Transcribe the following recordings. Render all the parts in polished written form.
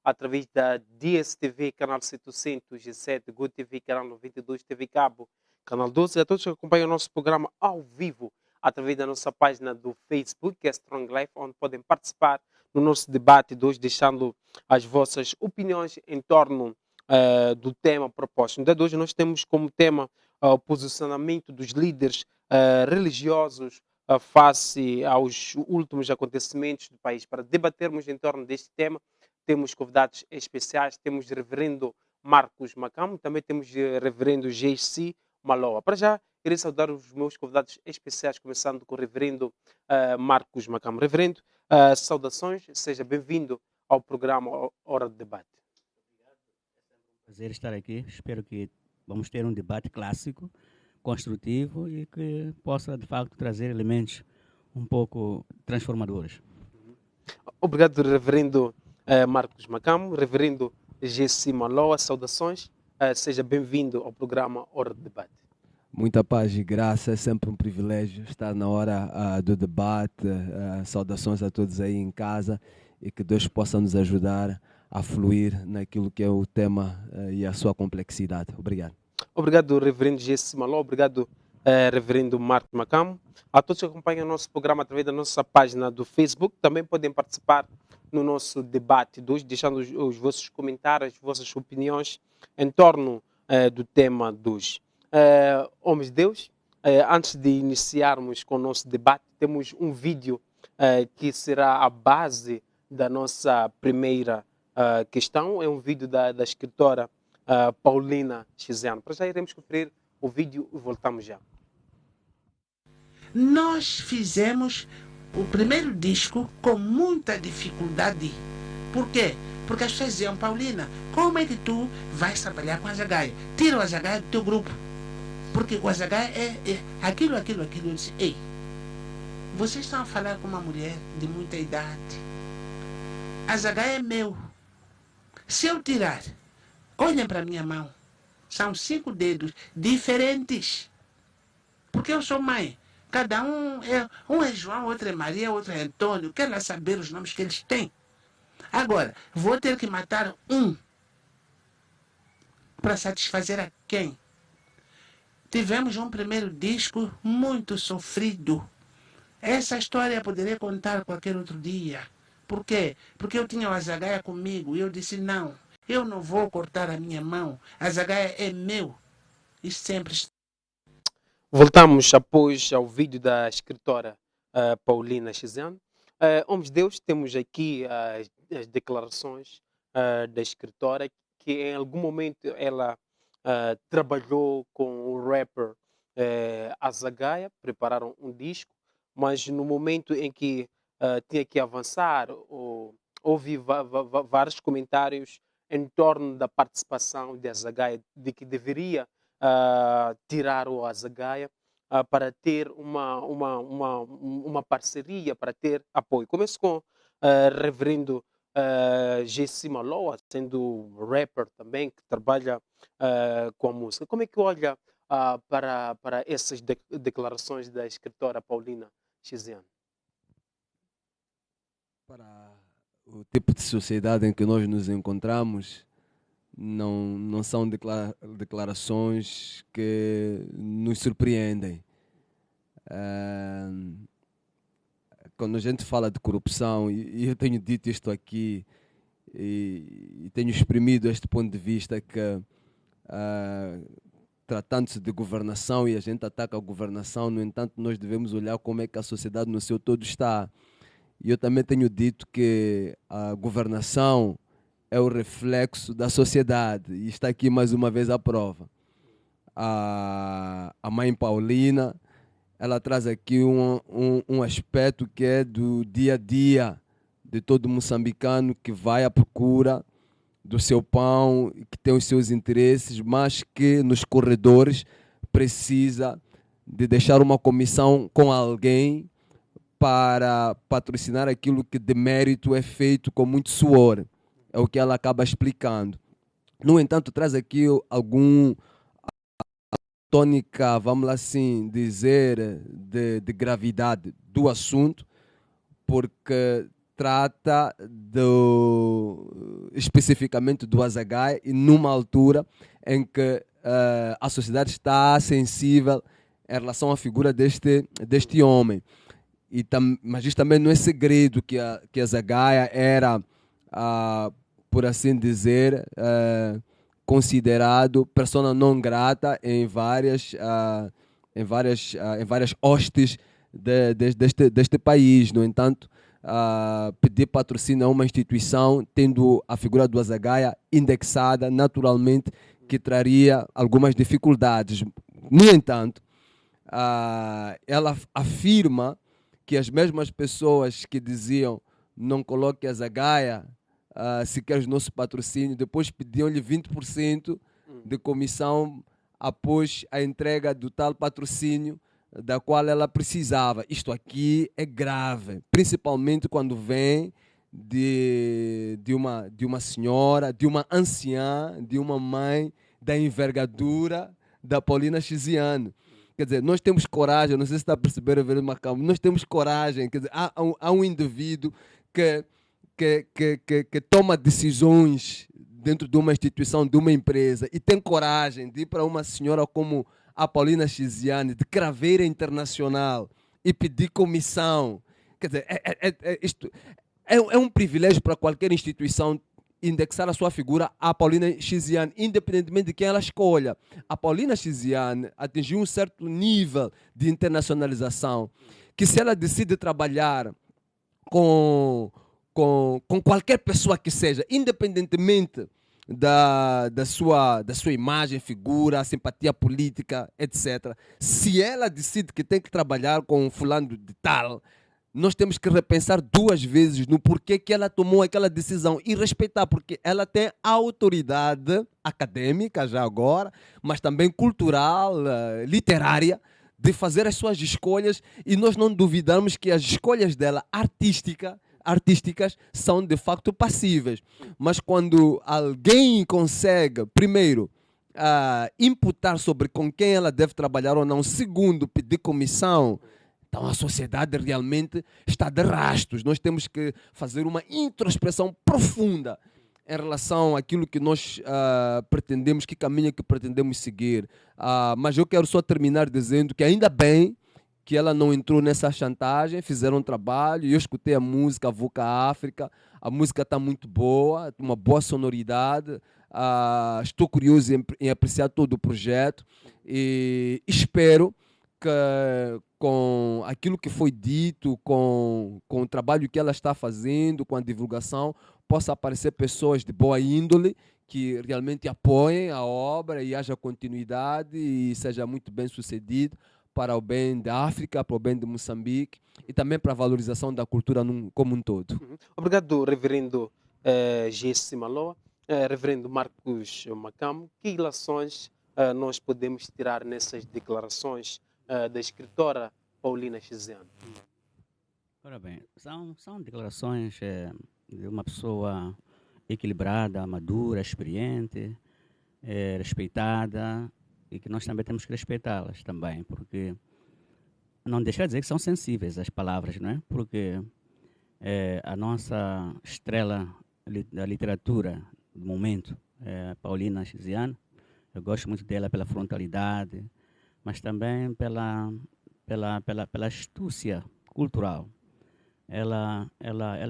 através da DSTV, canal 707, Go TV, canal 92, TV Cabo, canal 12, e a todos que acompanham o nosso programa ao vivo através da nossa página do Facebook, que é Strong Life, onde podem participar no nosso debate de hoje, deixando as vossas opiniões em torno do tema proposto. No dia de hoje nós temos como tema o posicionamento dos líderes religiosos face aos últimos acontecimentos do país. Para debatermos em torno deste tema, temos convidados especiais, temos o reverendo Marcos Macamo, também temos o reverendo GC Maloa. Para já, queria saudar os meus convidados especiais, começando com o reverendo Marcos Macamo. Reverendo, saudações, seja bem-vindo ao programa Hora de Debate. Prazer estar aqui. Espero que vamos ter um debate clássico, construtivo e que possa, de facto, trazer elementos um pouco transformadores. Obrigado, reverendo Marcos Macamo. Reverendo GC Maloa, saudações. Seja bem-vindo ao programa Hora de Debate. Muita paz e graça, é sempre um privilégio estar na hora do debate. Saudações a todos aí em casa e que Deus possa nos ajudar a fluir naquilo que é o tema e a sua complexidade. Obrigado. Obrigado, reverendo GC Maloa. Obrigado, reverendo Marcos Macamo. A todos que acompanham o nosso programa através da nossa página do Facebook, também podem participar no nosso debate de hoje, deixando os vossos comentários, as vossas opiniões em torno do tema de hoje. Homens de Deus, antes de iniciarmos com o nosso debate, temos um vídeo que será a base da nossa primeira questão. É um vídeo da escritora Paulina Chiziano. Para já iremos conferir o vídeo e voltamos já. Nós fizemos o primeiro disco com muita dificuldade. Por quê? Porque as pessoas diziam, Paulina, como é que tu vais trabalhar com a Zagaia? Tira o Azagaia do teu grupo. Porque o Azagaia é aquilo. Eu disse, ei, vocês estão a falar com uma mulher de muita idade. A Zagaia é meu. Se eu tirar, olhem para a minha mão. São 5 dedos diferentes. Porque eu sou mãe. Cada um é João, outro é Maria, outro é Antônio. Quero lá saber os nomes que eles têm. Agora, vou ter que matar um para satisfazer a quem? Tivemos um primeiro disco muito sofrido. Essa história eu poderia contar qualquer outro dia. Por quê? Porque eu tinha o Azagaia comigo e eu disse, não, eu não vou cortar a minha mão. A Azagaia é meu. E sempre. Voltamos após ao vídeo da escritora Paulina Chiziano. Homens de Deus, temos aqui as declarações da escritora, que em algum momento ela trabalhou com o rapper Azagaia, prepararam um disco, mas no momento em que tinha que avançar, houve vários comentários em torno da participação de Azagaia, de que deveria tirar o Azagaia para ter uma parceria, para ter apoio. Começo com reverendo GC Maloa, sendo rapper também, que trabalha com a música. Como é que olha para essas declarações da escritora Paulina Chiziano? Para o tipo de sociedade em que nós nos encontramos, não são declarações que nos surpreendem. Quando a gente fala de corrupção, e eu tenho dito isto aqui, e tenho exprimido este ponto de vista que, tratando-se de governação, e a gente ataca a governação, no entanto, nós devemos olhar como é que a sociedade no seu todo está. E eu também tenho dito que a governação é o reflexo da sociedade. E está aqui mais uma vez a prova. A mãe Paulina, ela traz aqui um aspecto que é do dia a dia de todo moçambicano que vai à procura do seu pão, que tem os seus interesses, mas que nos corredores precisa de deixar uma comissão com alguém para patrocinar aquilo que de mérito é feito com muito suor. É o que ela acaba explicando. No entanto, traz aqui algum tônica, vamos lá assim dizer, de gravidade do assunto, porque trata especificamente do Azagaia e numa altura em que a sociedade está sensível em relação à figura deste homem. Mas isto também não é segredo que a Azagaia era, por assim dizer, considerado persona non grata em várias hostes deste país. No entanto, pedir patrocínio a uma instituição, tendo a figura do Azagaia indexada, naturalmente, que traria algumas dificuldades. No entanto, ela afirma que as mesmas pessoas que diziam não coloque a Azagaia se queres nosso patrocínio, depois pediam-lhe 20% de comissão após a entrega do tal patrocínio da qual ela precisava. Isto aqui é grave, principalmente quando vem de uma senhora, de uma anciã, de uma mãe da envergadura da Paulina Chiziane. Quer dizer, nós temos coragem, não sei se está a perceber, Macambo, nós temos coragem, quer dizer, há um indivíduo que toma decisões dentro de uma instituição, de uma empresa, e tem coragem de ir para uma senhora como a Paulina Chiziane, de craveira internacional, e pedir comissão. Quer dizer, isto é um privilégio para qualquer instituição indexar a sua figura à Paulina Chiziane, independentemente de quem ela escolha. A Paulina Chiziane atingiu um certo nível de internacionalização, que se ela decide trabalhar com qualquer pessoa que seja, independentemente da sua imagem, figura, simpatia política, etc. Se ela decide que tem que trabalhar com um fulano de tal, nós temos que repensar 2 vezes no porquê que ela tomou aquela decisão e respeitar, porque ela tem autoridade acadêmica já agora, mas também cultural, literária, de fazer as suas escolhas, e nós não duvidamos que as escolhas dela artísticas são de facto passíveis. Mas quando alguém consegue, primeiro, imputar sobre com quem ela deve trabalhar ou não, segundo, pedir comissão, então a sociedade realmente está de rastos. Nós temos que fazer uma introspecção profunda em relação àquilo que nós pretendemos, que caminho que pretendemos seguir. Mas eu quero só terminar dizendo que ainda bem que ela não entrou nessa chantagem, fizeram um trabalho, eu escutei a música Vuca África, a música está muito boa, uma boa sonoridade, estou curioso em apreciar todo o projeto e espero que com aquilo que foi dito, com o trabalho que ela está fazendo, com a divulgação, possa aparecer pessoas de boa índole que realmente apoiem a obra e haja continuidade e seja muito bem sucedido para o bem da África, para o bem de Moçambique e também para a valorização da cultura como um todo. Obrigado, reverendo G.S. Maloa. Reverendo Marcos Macamo, que relações nós podemos tirar nessas declarações da escritora Paulina Chiziane? Ora bem, são declarações de uma pessoa equilibrada, madura, experiente, respeitada, e que nós também temos que respeitá-las também, porque não deixar de dizer que são sensíveis as palavras, não é? Porque a nossa estrela da literatura do momento, Paulina Chiziane, eu gosto muito dela pela frontalidade, mas também pela astúcia cultural. Ela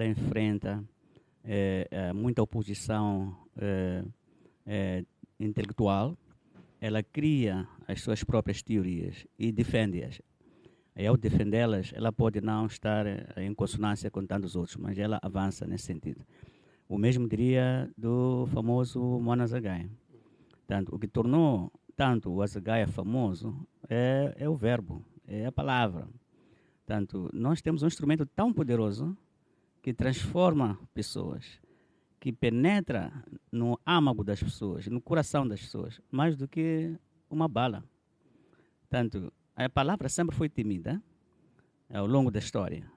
enfrenta muita oposição intelectual, ela cria as suas próprias teorias e defende-as. E ao defendê-las, ela pode não estar em consonância com tantos outros, mas ela avança nesse sentido. O mesmo diria do famoso Mono Azagaia. Tanto, o que tornou tanto o Azagaia famoso é o verbo, é a palavra. Tanto, nós temos um instrumento tão poderoso que transforma pessoas, que penetra no âmago das pessoas, no coração das pessoas, mais do que uma bala. Tanto, a palavra sempre foi temida ao longo da história.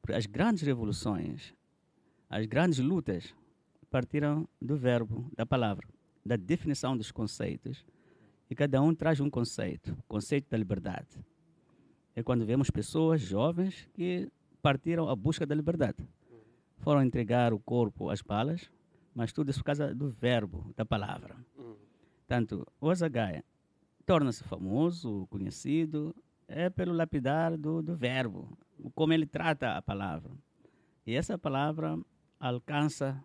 Porque as grandes revoluções, as grandes lutas partiram do verbo, da palavra, da definição dos conceitos. E cada um traz um conceito, o conceito da liberdade. É quando vemos pessoas jovens que partiram à busca da liberdade. foram entregar o corpo às balas, mas tudo isso por causa do verbo, da palavra. Portanto, o Azagaia torna-se famoso, conhecido, pelo lapidar do verbo, como ele trata a palavra. E essa palavra alcança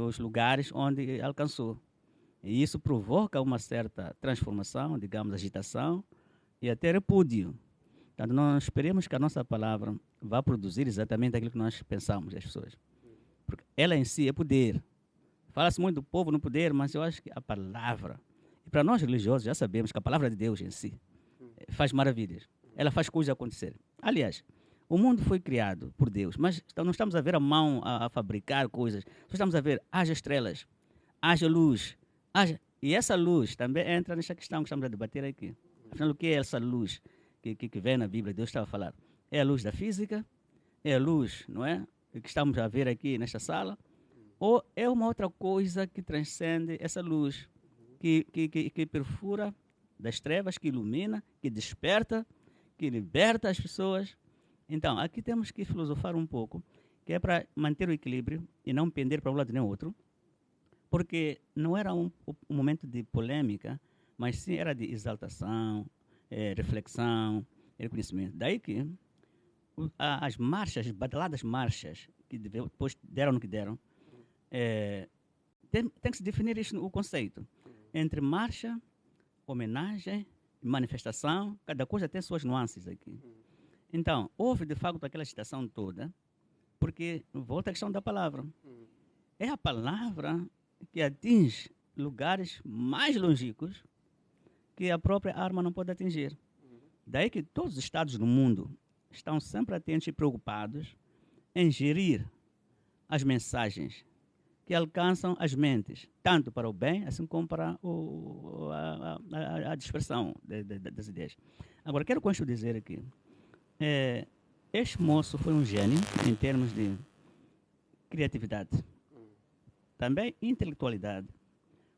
os lugares onde alcançou. E isso provoca uma certa transformação, digamos, agitação e até repúdio. Portanto, não esperemos que a nossa palavra vá produzir exatamente aquilo que nós pensamos, as pessoas. Porque ela em si é poder. Fala-se muito do povo no poder, mas eu acho que a palavra, e para nós religiosos já sabemos que a palavra de Deus em si faz maravilhas. Ela faz coisas acontecerem. Aliás, o mundo foi criado por Deus, mas não estamos a ver a mão a fabricar coisas. Só estamos a ver, haja estrelas, haja luz, haja... E essa luz também entra nesta questão que estamos a debater aqui. Afinal, o que é essa luz que vem na Bíblia? Deus estava a falar. É a luz da física? É a luz, não é? Que estamos a ver aqui nesta sala? Ou é uma outra coisa que transcende essa luz, que perfura das trevas, que ilumina, que desperta, que liberta as pessoas? Então, aqui temos que filosofar um pouco, que é para manter o equilíbrio e não pender para um lado nem outro, porque não era um momento de polêmica, mas sim era de exaltação, reflexão, reconhecimento. Daí que as marchas, as badaladas marchas, que depois deram no que deram, tem que se definir isso, o conceito. Entre marcha, homenagem, manifestação, cada coisa tem suas nuances aqui. Então, houve de facto aquela agitação toda, porque volta à questão da palavra. É a palavra que atinge lugares mais longínquos que a própria arma não pode atingir. Daí que todos os estados do mundo estão sempre atentos e preocupados em gerir as mensagens que alcançam as mentes, tanto para o bem, assim como para a dispersão das ideias. Agora, quero com isto dizer aqui, este moço foi um gênio em termos de criatividade, também intelectualidade,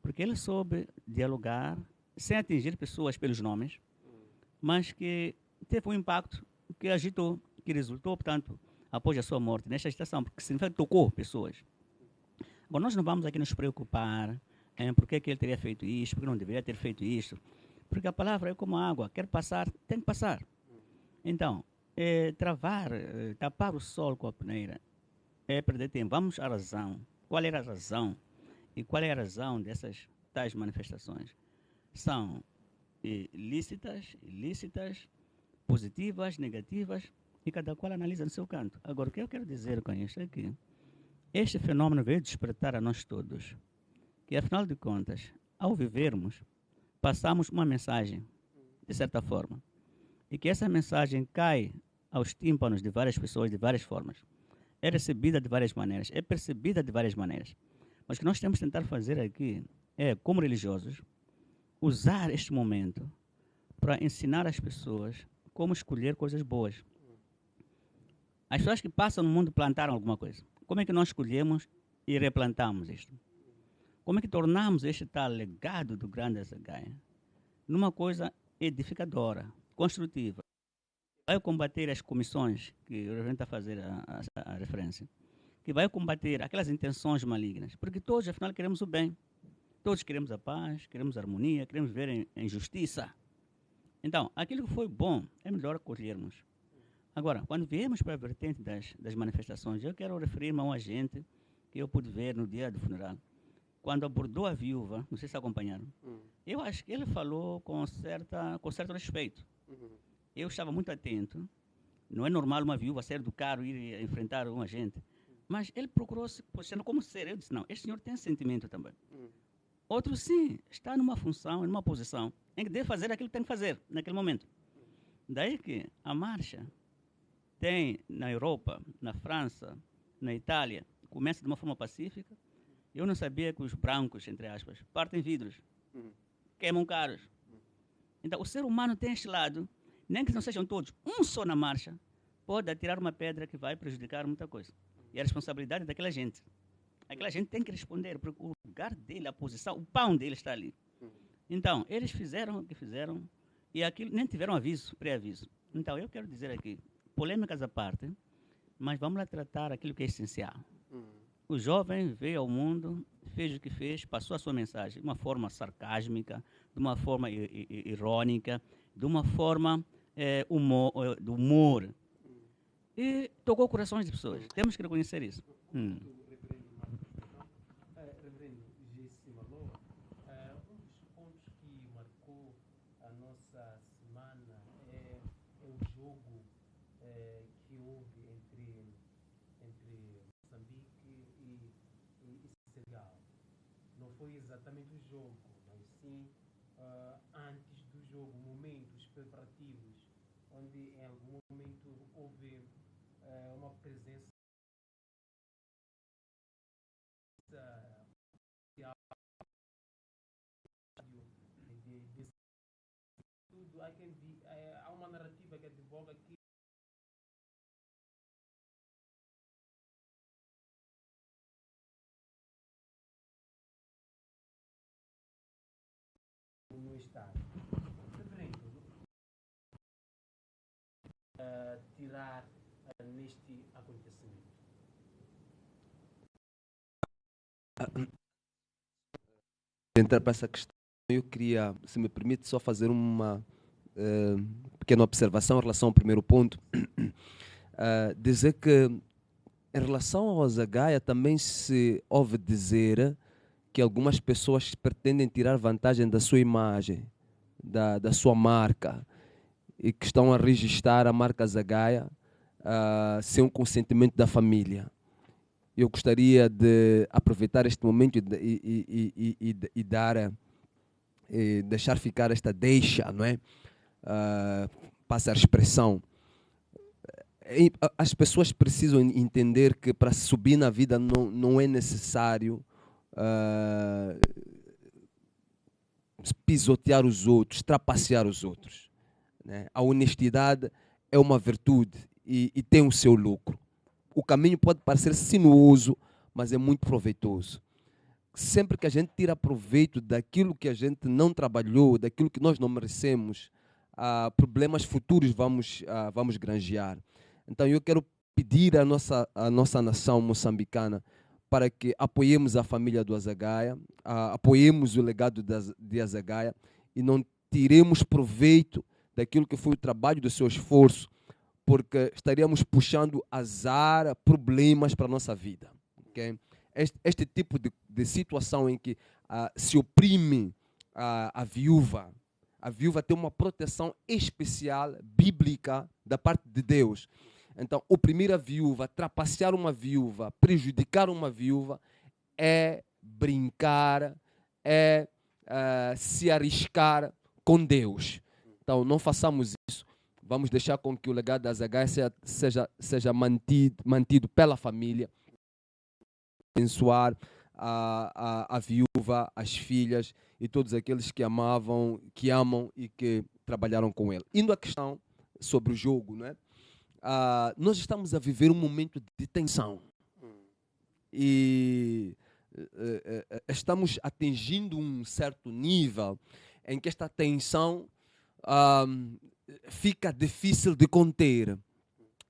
porque ele soube dialogar sem atingir pessoas pelos nomes, mas que teve um impacto que agitou, que resultou, portanto, após a sua morte, nesta agitação, porque significa que tocou pessoas. Bom, nós não vamos aqui nos preocupar em por que ele teria feito isto, porque não deveria ter feito isto, porque a palavra é como a água, quer passar, tem que passar. Então, tapar o sol com a peneira é perder tempo. Vamos à razão. Qual era a razão? E qual é a razão dessas tais manifestações? São lícitas, ilícitas, positivas, negativas, e cada qual analisa no seu canto. Agora, o que eu quero dizer com isto é que este fenômeno veio despertar a nós todos, que afinal de contas, ao vivermos, passamos uma mensagem, de certa forma, e que essa mensagem cai aos tímpanos de várias pessoas de várias formas. É recebida de várias maneiras, é percebida de várias maneiras. Mas o que nós temos que tentar fazer aqui é, como religiosos, usar este momento para ensinar as pessoas como escolher coisas boas. As pessoas que passam no mundo plantaram alguma coisa. Como é que nós escolhemos e replantamos isto? Como é que tornamos este tal legado do grande Azagaia numa coisa edificadora, construtiva? Vai combater as comissões, que o reverendo está a fazer a referência, que vai combater aquelas intenções malignas, porque todos, afinal, queremos o bem. Todos queremos a paz, queremos a harmonia, queremos ver em justiça. Então, aquilo que foi bom, é melhor acolhermos. Agora, quando viemos para a vertente das manifestações, eu quero referir-me a um agente que eu pude ver no dia do funeral. Quando abordou a viúva, não sei se acompanharam, eu acho que ele falou com certo respeito. Eu estava muito atento. Não é normal uma viúva sair do carro e ir enfrentar um agente. Mas ele procurou se posicionar como ser. Eu disse, não, este senhor tem sentimento também. Outro, sim, está numa função, numa posição, em que deve fazer aquilo que tem que fazer naquele momento. Daí que a marcha tem na Europa, na França, na Itália, começa de uma forma pacífica. Eu não sabia que os brancos, entre aspas, partem vidros, queimam carros. Então, o ser humano tem este lado, nem que não sejam todos, um só na marcha, pode atirar uma pedra que vai prejudicar muita coisa. E a responsabilidade é daquela gente. Aquela gente tem que responder, porque o lugar dele, a posição, o pão dele está ali. Então, eles fizeram o que fizeram e aquilo nem tiveram aviso, pré-aviso. Então, eu quero dizer aqui, polêmicas à parte, mas vamos lá tratar aquilo que é essencial. O jovem veio ao mundo, fez o que fez, passou a sua mensagem de uma forma sarcásmica, de uma forma irônica, de uma forma do humor. E tocou corações de pessoas. Temos que reconhecer isso. Reverendo G.C. Malô, um dos pontos que marcou a nossa semana é o jogo que houve entre Moçambique e Senegal. Não foi exatamente o jogo, mas sim antes do jogo, momentos preparativos, onde em algum momento houve uma presença de tudo. Há uma narrativa que advoga que no Estado. Reverendo, tirar neste acontecimento. Entrar para essa questão, eu queria, se me permite, só fazer uma pequena observação em relação ao primeiro ponto. Dizer que, em relação ao Azagaia, também se ouve dizer que algumas pessoas pretendem tirar vantagem da sua imagem, da sua marca, e que estão a registrar a marca Azagaia sem o consentimento da família. Eu gostaria de aproveitar este momento e dar, deixar ficar esta deixa, não é? Passa a expressão. As pessoas precisam entender que para subir na vida não é necessário pisotear os outros, trapacear os outros, né? A honestidade é uma virtude e tem o seu lucro. O caminho pode parecer sinuoso, mas é muito proveitoso. Sempre que a gente tira proveito daquilo que a gente não trabalhou, daquilo que nós não merecemos, problemas futuros vamos granjear. Então eu quero pedir à nossa nação moçambicana para que apoiemos a família do Azagaia, apoiemos o legado de Azagaia e não tiremos proveito daquilo que foi o trabalho do seu esforço, porque estaríamos puxando azar, problemas para a nossa vida. Okay? Este tipo de situação em que se oprime a viúva tem uma proteção especial, bíblica, da parte de Deus. Então, oprimir a viúva, trapacear uma viúva, prejudicar uma viúva, é brincar, é se arriscar com Deus. Então, não façamos isso. Vamos deixar com que o legado da Azagaia seja mantido pela família, abençoar a viúva, as filhas e todos aqueles que amam e que trabalharam com ele. Indo à questão sobre o jogo, não é? Nós estamos a viver um momento de tensão e estamos atingindo um certo nível em que esta tensão fica difícil de conter.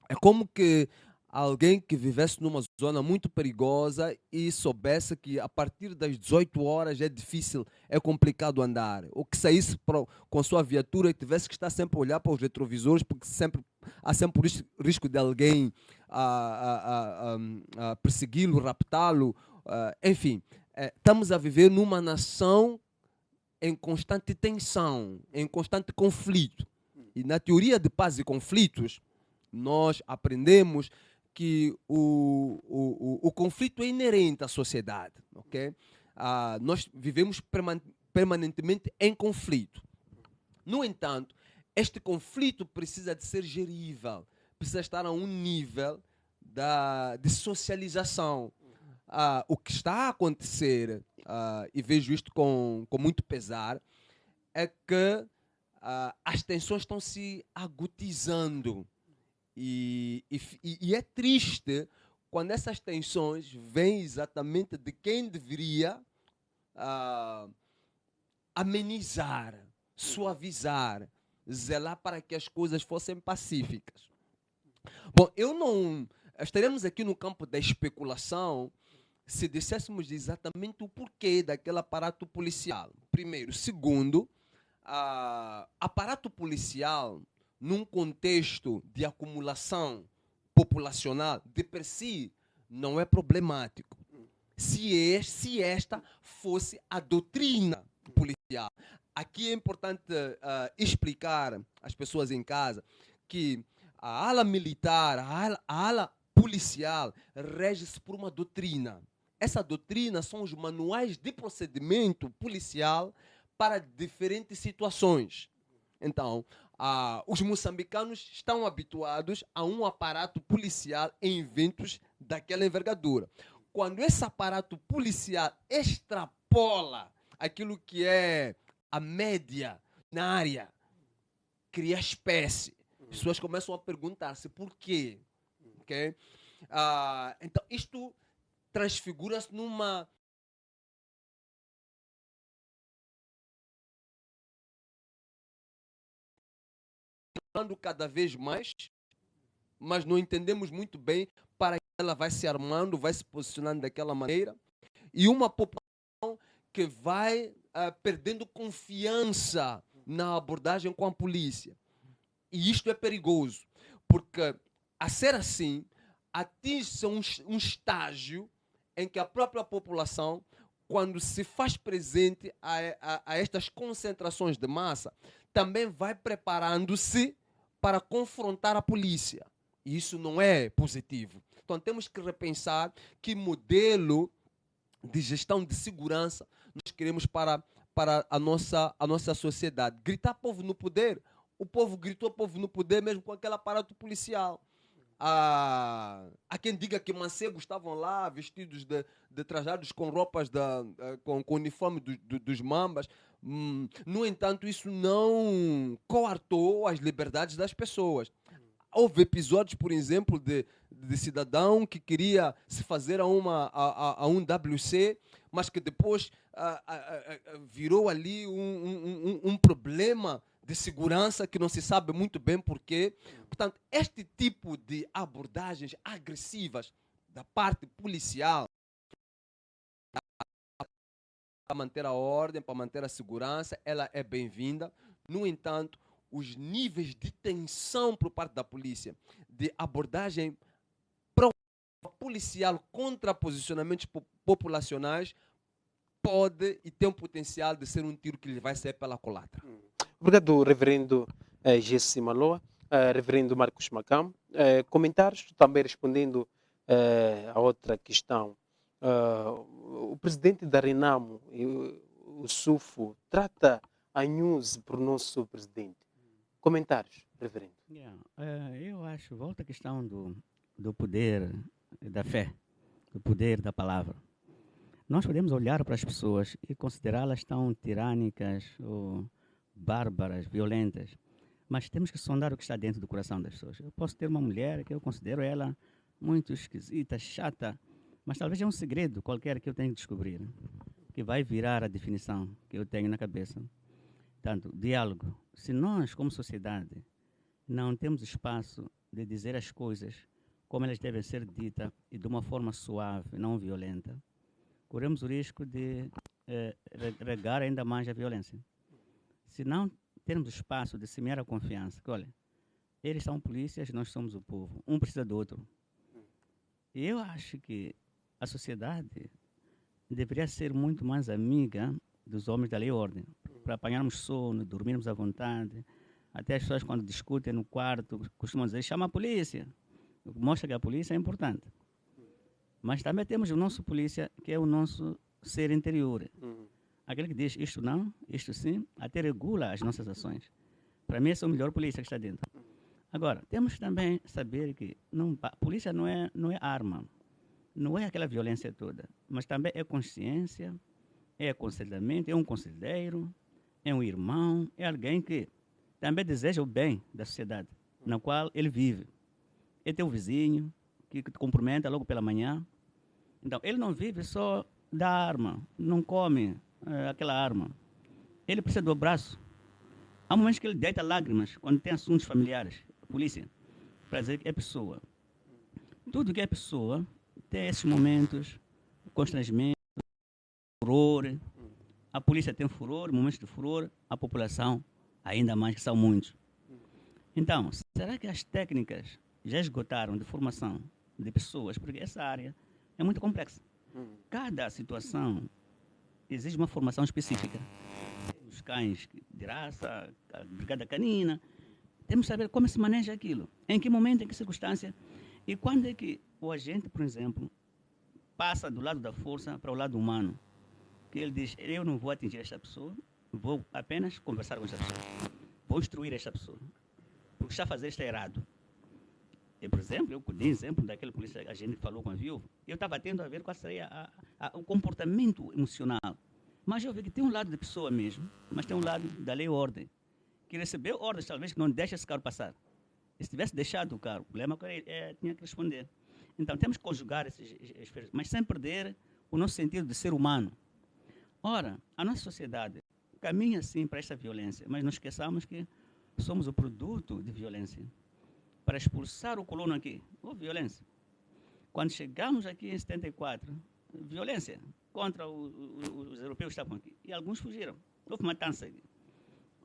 É como que alguém que vivesse numa zona muito perigosa e soubesse que a partir das 18 horas é difícil, é complicado andar. Ou que saísse com a sua viatura e tivesse que estar sempre a olhar para os retrovisores, porque há sempre o risco de alguém persegui-lo, raptá-lo. Enfim, estamos a viver numa nação em constante tensão, em constante conflito. E na teoria de paz e conflitos, nós aprendemos que o conflito é inerente à sociedade. Okay? Nós vivemos permanentemente em conflito. No entanto, este conflito precisa de ser gerível, precisa estar a um nível de socialização. O que está a acontecer, e vejo isto com muito pesar, é que as tensões estão se agudizando. E é triste quando essas tensões vêm exatamente de quem deveria amenizar, suavizar, zelar para que as coisas fossem pacíficas. Bom, eu não estaremos aqui no campo da especulação se disséssemos exatamente o porquê daquele aparato policial. Primeiro. Segundo, aparato policial, num contexto de acumulação populacional, de per si, não é problemático. Se esta fosse a doutrina policial. Aqui é importante explicar às pessoas em casa que a ala militar, a ala policial, rege-se por uma doutrina. Essa doutrina são os manuais de procedimento policial para diferentes situações. Então, os moçambicanos estão habituados a um aparato policial em eventos daquela envergadura. Quando esse aparato policial extrapola aquilo que é a média na área, cria espécie. As pessoas começam a perguntar-se por quê. Okay? Então, isto transfigura-se numa cada vez mais, mas não entendemos muito bem para que ela vai se armando, vai se posicionando daquela maneira, e uma população que vai perdendo confiança na abordagem com a polícia. E isto é perigoso, porque, a ser assim, atinge-se um estágio em que a própria população, quando se faz presente a estas concentrações de massa, também vai preparando-se para confrontar a polícia. E isso não é positivo. Então temos que repensar que modelo de gestão de segurança nós queremos para a nossa sociedade. Gritar povo no poder. O povo gritou povo no poder mesmo com aquele aparato policial. Há quem diga que mancebos estavam lá vestidos de trajados com roupas, com uniforme dos mambas. No entanto, isso não coartou as liberdades das pessoas. Houve episódios, por exemplo, de cidadão que queria se fazer a um WC, mas que depois virou ali um problema de segurança que não se sabe muito bem porquê. Portanto, este tipo de abordagens agressivas da parte policial para manter a ordem, para manter a segurança, ela é bem-vinda. No entanto, os níveis de tensão por parte da polícia, de abordagem policial contra posicionamentos populacionais, pode e tem o potencial de ser um tiro que lhe vai sair pela culatra. Obrigado, reverendo Jesse Maloa, reverendo Marcos Macam. Comentários, também respondendo a outra questão. O presidente da Renamo, o SUFO, trata a news por nosso presidente. Comentários, reverendo. Eu acho, volta a questão do poder da fé, do poder da palavra. Nós podemos olhar para as pessoas e considerá-las tão tirânicas ou bárbaras, violentas, mas temos que sondar o que está dentro do coração das pessoas. Eu posso ter uma mulher que eu considero ela muito esquisita, chata, mas talvez é um segredo qualquer que eu tenho que descobrir, que vai virar a definição que eu tenho na cabeça. Portanto, diálogo. Se nós, como sociedade, não temos espaço de dizer as coisas como elas devem ser ditas e de uma forma suave, não violenta, corremos o risco de regar ainda mais a violência. Se não termos espaço de semear a confiança, que olha, eles são polícias, nós somos o povo, um precisa do outro. E eu acho que a sociedade deveria ser muito mais amiga dos homens da lei e ordem, para apanharmos sono, dormirmos à vontade. Até as pessoas, quando discutem no quarto, costumam dizer, chama a polícia. Mostra que a polícia é importante. Mas também temos o nosso polícia, que é o nosso ser interior. Aquele que diz isto não, isto sim, até regula as nossas ações. Para mim, esse é o melhor polícia que está dentro. Agora, temos que também saber que a polícia não é arma, não é aquela violência toda, mas também é consciência, é aconselhamento, é um conselheiro, é um irmão, é alguém que também deseja o bem da sociedade na qual ele vive. É teu vizinho, que te cumprimenta logo pela manhã. Então, ele não vive só da arma, não come aquela arma. Ele precisa do abraço. Há momentos que ele deita lágrimas quando tem assuntos familiares, polícia, para dizer que é pessoa. Tudo que a pessoa tem esses momentos, constrangimento, furor, a polícia tem furor, momentos de furor, a população ainda mais, que são muitos. Então, será que as técnicas já esgotaram de formação de pessoas? Porque essa área é muito complexa. Cada situação exige uma formação específica. Os cães de raça, a brigada canina, temos que saber como se maneja aquilo, em que momento, em que circunstância, e quando é que o agente, por exemplo, passa do lado da força para o lado humano, que ele diz, eu não vou atingir esta pessoa, vou apenas conversar com esta pessoa, vou instruir esta pessoa, porque está a fazer isto errado. E, por exemplo, eu dei exemplo daquele polícia agente que falou com a viúva, eu estava atento a ver qual seria o comportamento emocional, mas eu vi que tem um lado da pessoa mesmo, mas tem um lado da lei e ordem, que recebeu ordens, talvez, que não deixa esse carro passar. E se tivesse deixado o carro, o problema tinha que responder. Então, temos que conjugar esses, mas sem perder o nosso sentido de ser humano. Ora, a nossa sociedade caminha, sim, para esta violência, mas não esqueçamos que somos o produto de violência. Para expulsar o colono aqui, houve violência. Quando chegamos aqui em 74, violência contra os europeus que estavam aqui. E alguns fugiram. Houve matança aqui.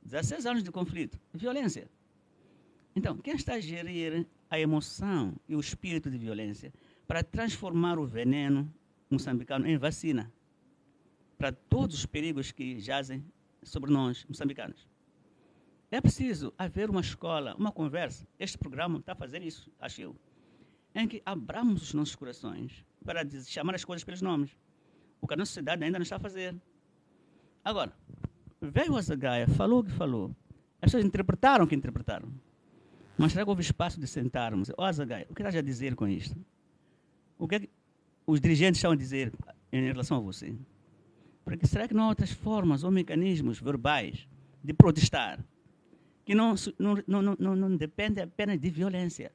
16 anos de conflito, violência. Então, quem está a gerir a emoção e o espírito de violência para transformar o veneno moçambicano em vacina para todos os perigos que jazem sobre nós, moçambicanos? É preciso haver uma escola, uma conversa. Este programa está a fazer isso, acho eu, em que abramos os nossos corações para chamar as coisas pelos nomes. O que a nossa sociedade ainda não está a fazer. Agora, veio o Azagaia, falou o que falou. As pessoas interpretaram o que interpretaram. Mas será que houve espaço de sentarmos? Ó, Azagaia, o que estás a dizer com isto? O que é que os dirigentes estão a dizer em relação a você? Porque será que não há outras formas ou mecanismos verbais de protestar que não dependem apenas de violência?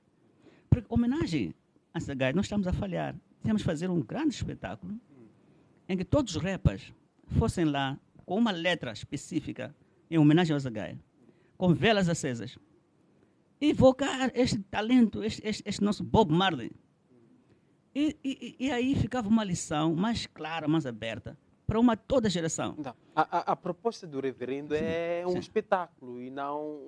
Porque homenagem a Azagaia, nós estamos a falhar. Temos que fazer um grande espetáculo em que todos os rappers fossem lá com uma letra específica em homenagem ao Azagaia, com velas acesas, evocar este talento, este nosso Bob Marley. E aí ficava uma lição mais clara, mais aberta, para toda geração. Então, a proposta do reverendo é um espetáculo e não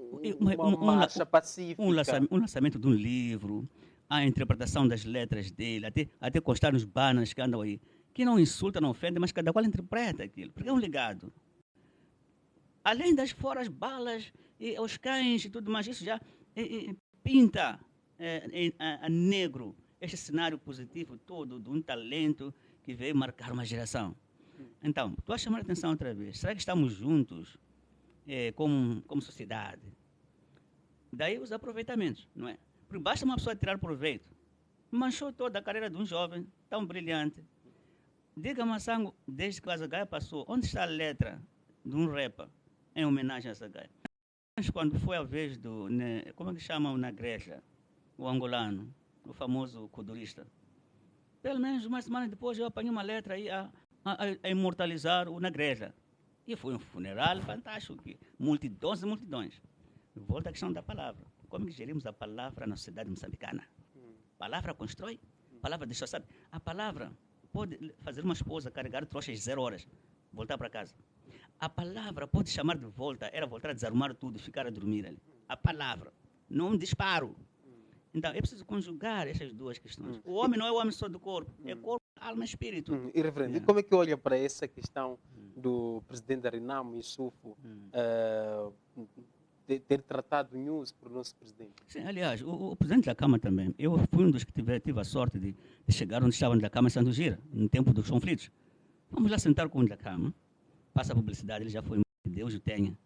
uma marcha pacífica. Um lançamento de um livro, a interpretação das letras dele, até constar nos banners que andam aí, que não insulta, não ofende, mas cada qual interpreta aquilo, porque é um legado. Além das foras, balas, e os cães e tudo mais, isso já pinta a negro este cenário positivo todo de um talento que veio marcar uma geração. Então, estou a chamar a atenção outra vez. Será que estamos juntos como sociedade? Daí os aproveitamentos, não é? Porque basta uma pessoa tirar proveito. Manchou toda a carreira de um jovem tão brilhante. Diga-me, Massango, desde que o Azagaia passou, onde está a letra de um rapper em homenagem a Azagaia? Mas quando foi a vez do, como é que chamam na igreja, o angolano, o famoso codurista, pelo menos uma semana depois eu apanhei uma letra aí a imortalizar o igreja. E foi um funeral fantástico, multidões e multidões. Volta à questão da palavra. Como que gerimos a palavra na sociedade moçambicana? A palavra constrói, a palavra deixa, sabe? A palavra pode fazer uma esposa carregar trouxas 0 horas, voltar para casa. A palavra pode chamar de volta, era voltar a desarmar tudo e ficar a dormir ali. A palavra, não um disparo. Então, é preciso conjugar essas duas questões. O homem não é o homem só do corpo, é corpo, alma e espírito. E, reverendo, e como é que olha para essa questão do presidente da Renamo, Issoufo, ter tratado news para o nosso presidente? Sim, aliás, o presidente da Câmara também. Eu fui um dos que tive a sorte de chegar onde estava na Câmara em Santo Gira, no tempo dos conflitos. Vamos lá sentar com o da Câmara, passa a publicidade, ele já foi, que Deus o tenha.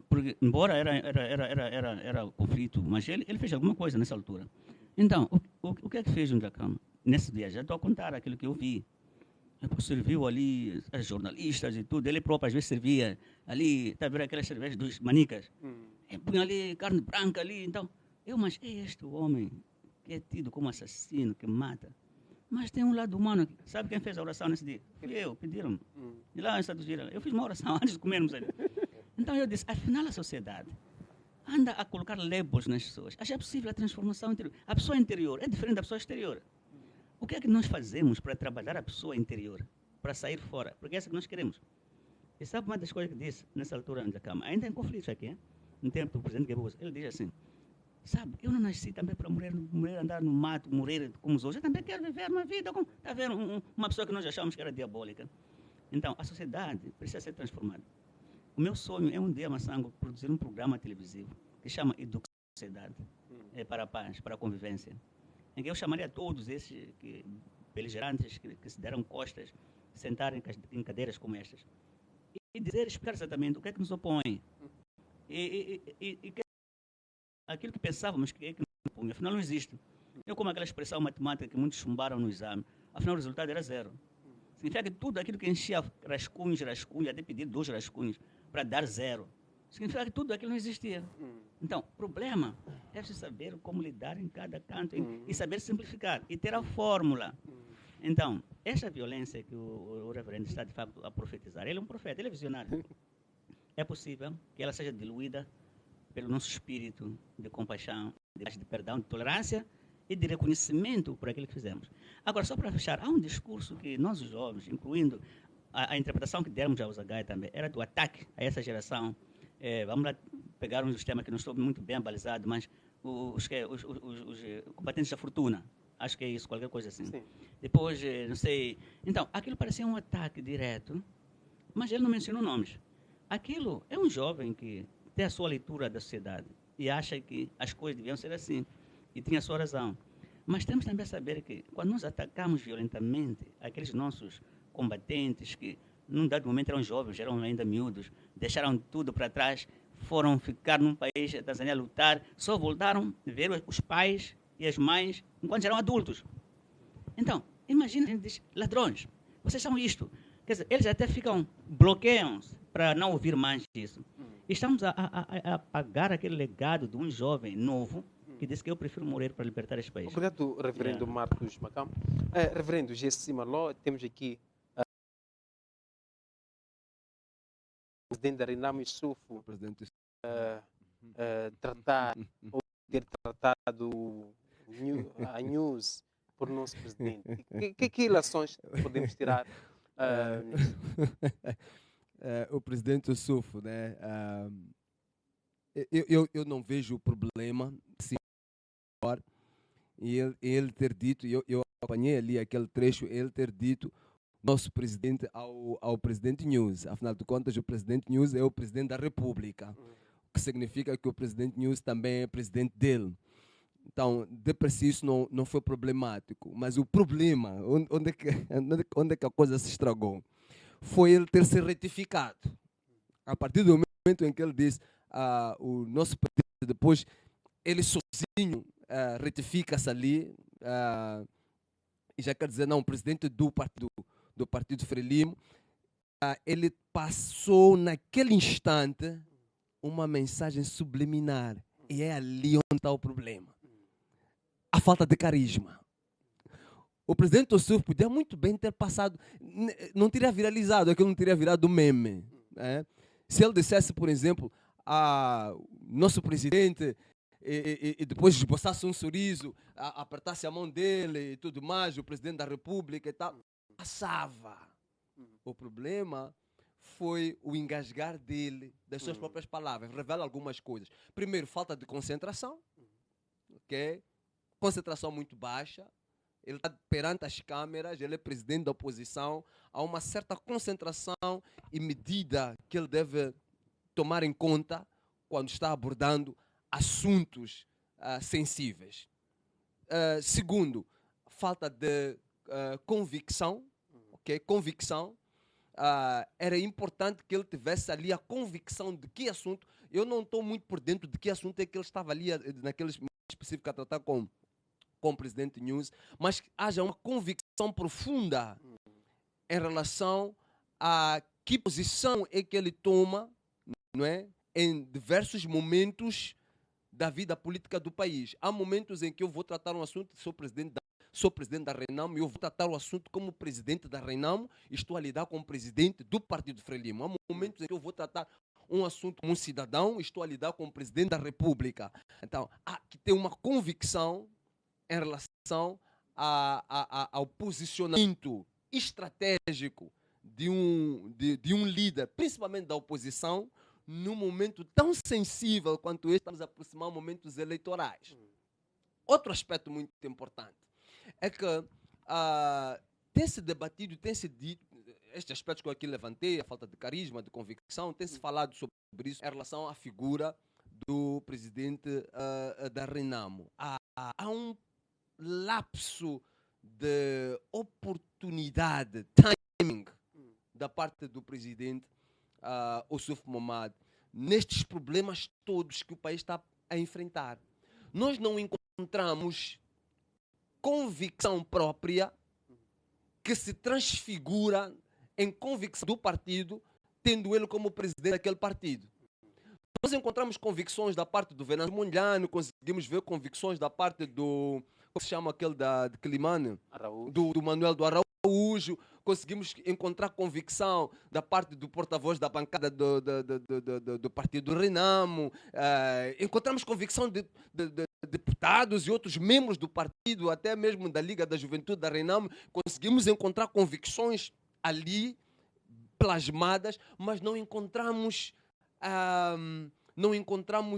Porque, embora era conflito, mas ele fez alguma coisa nessa altura. Então, o que é que fez o da Câmara? Nesse dia, já estou a contar aquilo que eu vi. Serviu ali as jornalistas e tudo. Ele próprio às vezes servia ali, está a ver aquelas cervejas dos manicas. Punha ali carne branca ali. Então, mas é este o homem que é tido como assassino, que mata. Mas tem um lado humano. Sabe quem fez a oração nesse dia? Fui eu, pediram-me. E lá em Santo Gira, eu fiz uma oração antes de comermos ali. Então eu disse, afinal a sociedade anda a colocar labels nas pessoas. Acho que é possível a transformação interior. A pessoa interior é diferente da pessoa exterior. O que é que nós fazemos para trabalhar a pessoa interior? Para sair fora? Porque é isso que nós queremos. E sabe uma das coisas que disse nessa altura da Cama? Ainda em conflito aqui, hein? No tempo do presidente Guebuza. Ele diz assim, sabe, eu não nasci também para morrer, andar no mato, morrer como os outros. Eu também quero viver uma vida como... Está vendo? Uma pessoa que nós achávamos que era diabólica. Então, a sociedade precisa ser transformada. O meu sonho é um dia, Massango, produzir um programa televisivo que chama Educação da Sociedade, para a paz, para a convivência, em que eu chamaria todos esses beligerantes que se deram costas, sentarem em cadeiras como estas, e dizer, explicar exatamente o que é que nos opõe, aquilo que pensávamos que é que nos opõe, afinal não existe. Eu como aquela expressão matemática que muitos chumbaram no exame, afinal o resultado era zero. Significa que tudo aquilo que enchia rascunhos, até pedir 2 rascunhos, para dar 0. Significa que tudo aquilo não existia. Então, o problema é saber como lidar em cada canto e saber simplificar e ter a fórmula. Então, esta violência que o reverendo está de facto a profetizar, ele é um profeta, ele é visionário. É possível que ela seja diluída pelo nosso espírito de compaixão, de perdão, de tolerância e de reconhecimento por aquilo que fizemos. Agora, só para fechar, há um discurso que nós, os jovens, incluindo a interpretação que demos ao Zagaia também, era do ataque a essa geração. Vamos lá pegar um dos temas que não estou muito bem abalizado, mas os combatentes da fortuna. Acho que é isso, qualquer coisa assim. Sim. Depois, não sei... Então, aquilo parecia um ataque direto, mas ele não mencionou nomes. Aquilo é um jovem que tem a sua leitura da sociedade e acha que as coisas deviam ser assim. E tinha a sua razão. Mas temos também a saber que, quando nós atacamos violentamente aqueles nossos combatentes que, num dado momento, eram jovens, eram ainda miúdos, deixaram tudo para trás, foram ficar num país, a Tanzânia, a lutar, só voltaram a ver os pais e as mães enquanto eram adultos. Então, imagina, a gente diz, ladrões, vocês são isto. Quer dizer, eles até bloqueiam-se para não ouvir mais isso. Estamos a apagar aquele legado de um jovem novo que disse que eu prefiro morrer para libertar este país. Obrigado, reverendo Marcos Macam. Reverendo Jesse Maló, temos aqui o presidente da Renamo Issoufo tratar ou ter tratado a news por nosso presidente. Que relações podemos tirar? O presidente Issoufo, né? Eu não vejo o problema, sim, e ele ter dito, eu acompanhei ali aquele trecho, ele ter dito nosso presidente ao presidente News. Afinal de contas, o presidente News é o presidente da República, o que significa que o presidente News também é presidente dele. Então, de preciso, não foi problemático. Mas o problema, onde é que a coisa se estragou, foi ele ter se retificado. A partir do momento em que ele disse, o nosso presidente, depois, ele sozinho retifica-se ali, e já quer dizer, não, o presidente do Partido Frelimo, ele passou naquele instante uma mensagem subliminar. E é ali onde está o problema. A falta de carisma. O presidente Issoufo podia muito bem ter passado, não teria viralizado, aquilo não teria virado meme. Se ele dissesse, por exemplo, nosso presidente, e depois esboçasse um sorriso, apertasse a mão dele e tudo mais, o presidente da República e tal, passava. O problema foi o engasgar dele, das suas próprias palavras, revela algumas coisas. Primeiro, falta de concentração, ok? Concentração muito baixa, ele está perante as câmeras, ele é presidente da oposição, há uma certa concentração e medida que ele deve tomar em conta quando está abordando assuntos sensíveis. Segundo, falta de convicção, ok? Convicção. Era importante que ele tivesse ali a convicção de que assunto. Eu não estou muito por dentro de que assunto é que ele estava ali, naquele específico, a tratar com o presidente News, mas que haja uma convicção profunda em relação a que posição é que ele toma, não é? Em diversos momentos da vida política do país. Há momentos em que eu vou tratar um assunto, sou presidente da Renamo, e eu vou tratar o assunto como presidente da Renamo e estou a lidar com o presidente do Partido Frelimo. Há momentos em que eu vou tratar um assunto como um cidadão, estou a lidar com o presidente da República. Então, há que ter uma convicção em relação ao posicionamento estratégico de um líder, principalmente da oposição, num momento tão sensível quanto este, estamos a aproximar momentos eleitorais. Outro aspecto muito importante é que tem-se debatido, tem-se dito, estes aspectos que eu aqui levantei, a falta de carisma, de convicção, tem-se falado sobre isso em relação à figura do presidente da Renamo. Há um lapso de oportunidade, timing, da parte do presidente Oussouf Momad, nestes problemas todos que o país está a enfrentar. Nós não encontramos convicção própria que se transfigura em convicção do partido, tendo ele como presidente daquele partido. Nós encontramos convicções da parte do Venâncio Mondlane, conseguimos ver convicções da parte do, como se chama aquele de Climane? Do Manuel do Araújo, conseguimos encontrar convicção da parte do porta-voz da bancada do partido do Renamo, encontramos convicção de deputados e outros membros do partido, até mesmo da Liga da Juventude da Renamo, conseguimos encontrar convicções ali plasmadas, mas não encontramos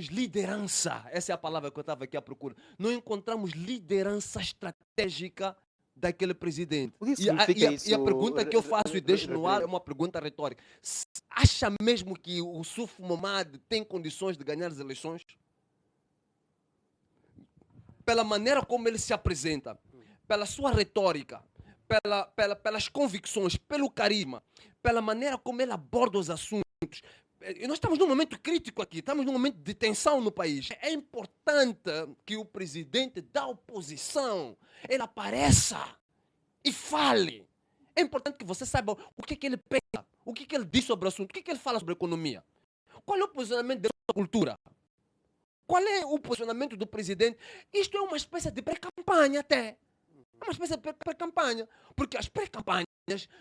liderança. Essa é a palavra que eu estava aqui à procura. Não encontramos liderança estratégica daquele presidente. E a pergunta que eu faço e deixo no ar é uma pergunta retórica. Acha mesmo que o Oussouf Momad tem condições de ganhar as eleições? Pela maneira como ele se apresenta, pela sua retórica, pelas convicções, pelo carisma, pela maneira como ele aborda os assuntos. Nós estamos num momento crítico aqui, estamos num momento de tensão no país. É importante que o presidente da oposição ele apareça e fale. É importante que você saiba o que ele pensa, o que ele diz sobre o assunto, o que ele fala sobre a economia. Qual é o posicionamento da sua cultura? Qual é o posicionamento do presidente? Isto é uma espécie de pré-campanha até. É uma espécie de pré-campanha. Porque as pré-campanhas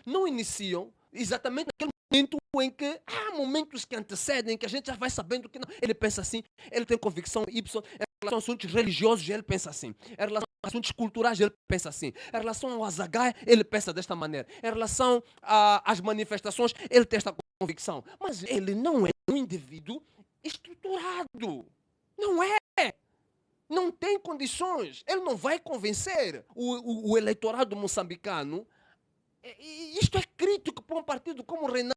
não iniciam exatamente naquele momento em que há momentos que antecedem, que a gente já vai sabendo que não. Ele pensa assim, ele tem convicção Y, em relação a assuntos religiosos, ele pensa assim. Em relação a assuntos culturais, ele pensa assim. Em relação ao Azagaia, ele pensa desta maneira. Em relação às manifestações, ele tem esta convicção. Mas ele não é um indivíduo estruturado. Não é. Não tem condições. Ele não vai convencer o eleitorado moçambicano. Isto é crítico para um partido como o Renamo,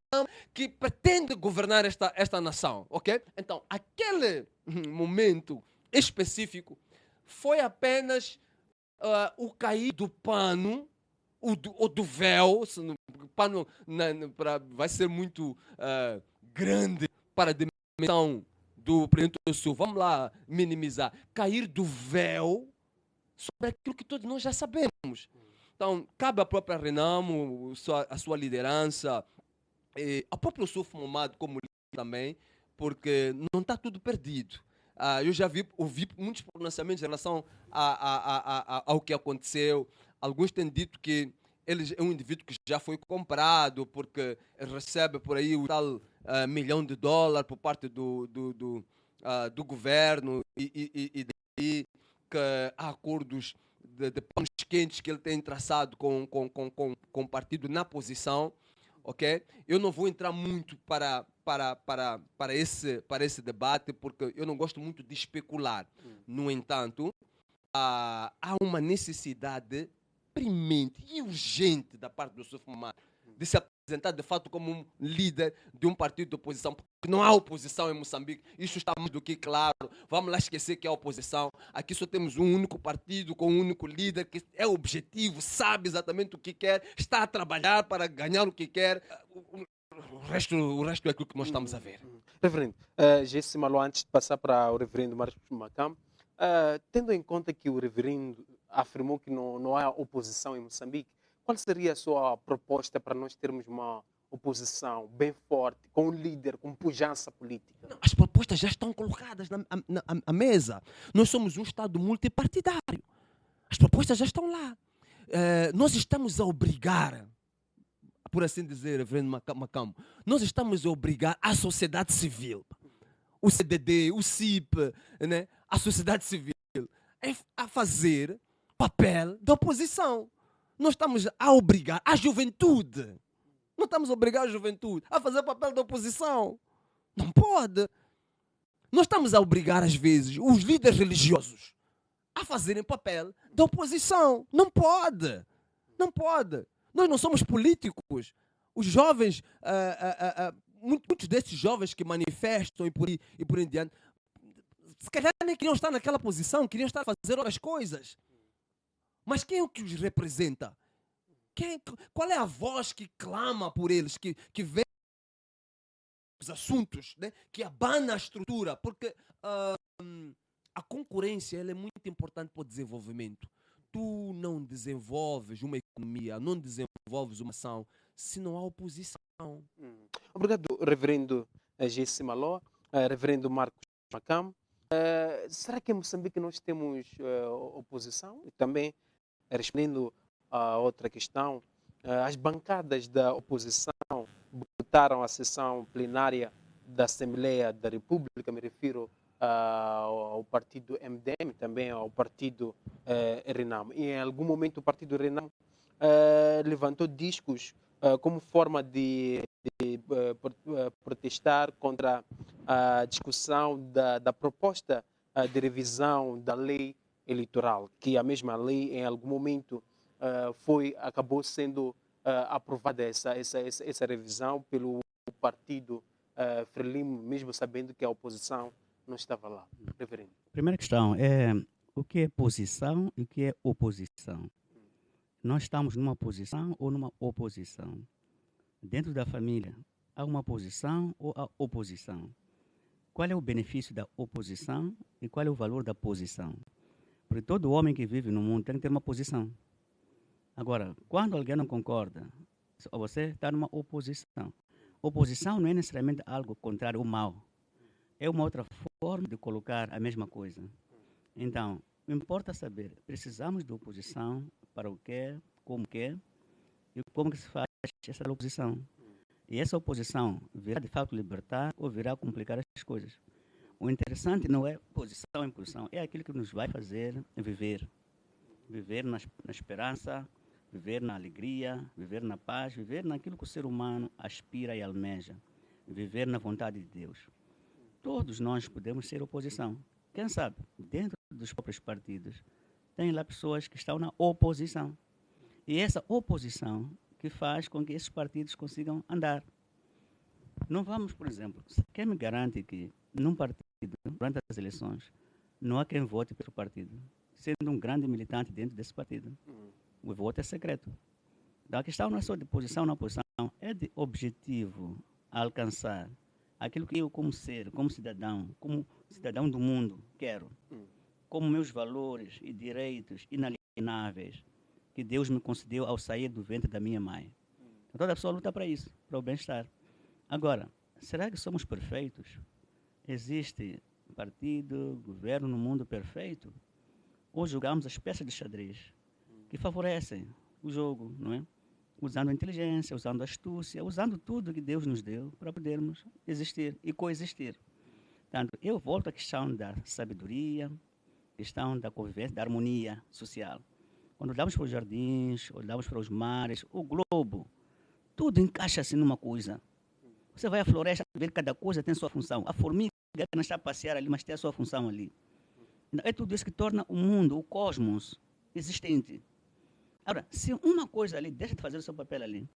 que pretende governar esta nação. Okay? Então, aquele momento específico foi apenas o cair do pano, ou do véu. O pano vai ser muito grande para a dimensão do presidente Oussouf. Vamos lá minimizar. Cair do véu sobre aquilo que todos nós já sabemos. Então, cabe à própria Renamo, a sua liderança, ao próprio Oussouf Momad como líder também, porque não está tudo perdido. Eu já ouvi muitos pronunciamentos em relação ao que aconteceu. Alguns têm dito que ele é um indivíduo que já foi comprado, porque recebe por aí o tal $1 milhão por parte do governo, e daí que há acordos de panos quentes que ele tem traçado com o partido na posição. Okay? Eu não vou entrar muito para esse debate, porque eu não gosto muito de especular. No entanto, há uma necessidade premente e urgente da parte do Oussouf Momad de se apresentar de fato como um líder de um partido de oposição, porque não há oposição em Moçambique. Isso está mais do que claro. Vamos lá esquecer que há oposição. Aqui só temos um único partido com um único líder que é objetivo, sabe exatamente o que quer, está a trabalhar para ganhar o que quer. O resto é aquilo que nós estamos a ver. Reverendo, Jesse Malo, antes de passar para o reverendo Marcos Macam, tendo em conta que o reverendo afirmou que não há oposição em Moçambique, qual seria a sua proposta para nós termos uma oposição bem forte, com um líder, com pujança política? Não, as propostas já estão colocadas na mesa. Nós somos um Estado multipartidário. As propostas já estão lá. Nós estamos a obrigar por assim dizer, reverendo Macamo, nós estamos a obrigar a sociedade civil, o CDD, o CIP, né, a sociedade civil, a fazer papel de oposição. Nós estamos a obrigar a juventude. Não estamos a obrigar a juventude a fazer papel de oposição. Não pode. Nós estamos a obrigar, às vezes, os líderes religiosos a fazerem papel de oposição. Não pode. Não pode. Nós não somos políticos. Os jovens, muitos desses jovens que manifestam e por aí em diante, se calhar nem queriam estar naquela posição, queriam estar a fazer outras coisas. Mas quem é o que os representa? Qual é a voz que clama por eles, que vê os assuntos, né? Que abana a estrutura? Porque a concorrência ela é muito importante para o desenvolvimento. Tu não desenvolves uma economia, não desenvolves uma ação se não há oposição. Obrigado, reverendo G.C. Maló, reverendo Marcos Macamo. Será que em Moçambique nós temos oposição? E também, respondendo a outra questão, as bancadas da oposição botaram a sessão plenária da Assembleia da República, me refiro ao partido MDM, também ao partido RENAM. E em algum momento o partido RENAM levantou discos como forma de protestar contra a discussão da proposta de revisão da lei eleitoral, que a mesma lei em algum momento acabou sendo aprovada essa revisão pelo partido Frelimo, mesmo sabendo que a oposição não estava lá. Reverendo. Primeira questão é o que é posição e o que é oposição. Nós estamos numa posição ou numa oposição? Dentro da família, há uma posição ou há oposição? Qual é o benefício da oposição e qual é o valor da posição? Porque todo homem que vive no mundo tem que ter uma posição. Agora, quando alguém não concorda, você está numa oposição. Oposição não é necessariamente algo contrário ou mal. É uma outra forma de colocar a mesma coisa. Então, importa saber, precisamos de oposição para o quê, e como que se faz essa oposição. E essa oposição virá de fato libertar ou virá complicar as coisas. O interessante não é posição em posição, é aquilo que nos vai fazer viver. Viver na esperança, viver na alegria, viver na paz, viver naquilo que o ser humano aspira e almeja. Viver na vontade de Deus. Todos nós podemos ser oposição. Quem sabe, dentro dos próprios partidos, tem lá pessoas que estão na oposição. E essa oposição que faz com que esses partidos consigam andar. Não vamos, por exemplo, quem me garante que num partido, durante as eleições, não há quem vote pelo partido, sendo um grande militante dentro desse partido? O voto é secreto. Então, a questão não é só de posição na posição, é de objetivo a alcançar. Aquilo que eu, como ser, como cidadão do mundo, quero. Como meus valores e direitos inalienáveis que Deus me concedeu ao sair do ventre da minha mãe. Então, toda pessoa luta para isso, para o bem-estar. Agora, será que somos perfeitos? Existe partido, governo no mundo perfeito? Ou jogamos as peças de xadrez que favorecem o jogo, não é? Usando a inteligência, usando a astúcia, usando tudo que Deus nos deu para podermos existir e coexistir. Portanto, eu volto à questão da sabedoria, questão da convivência, da harmonia social. Quando olhamos para os jardins, olhamos para os mares, o globo, tudo encaixa-se numa coisa. Você vai à floresta, ver que cada coisa tem sua função. A formiga não está a passear ali, mas tem a sua função ali. Então, é tudo isso que torna o mundo, o cosmos, existente. Agora, se uma coisa ali deixa de fazer o seu papel ali,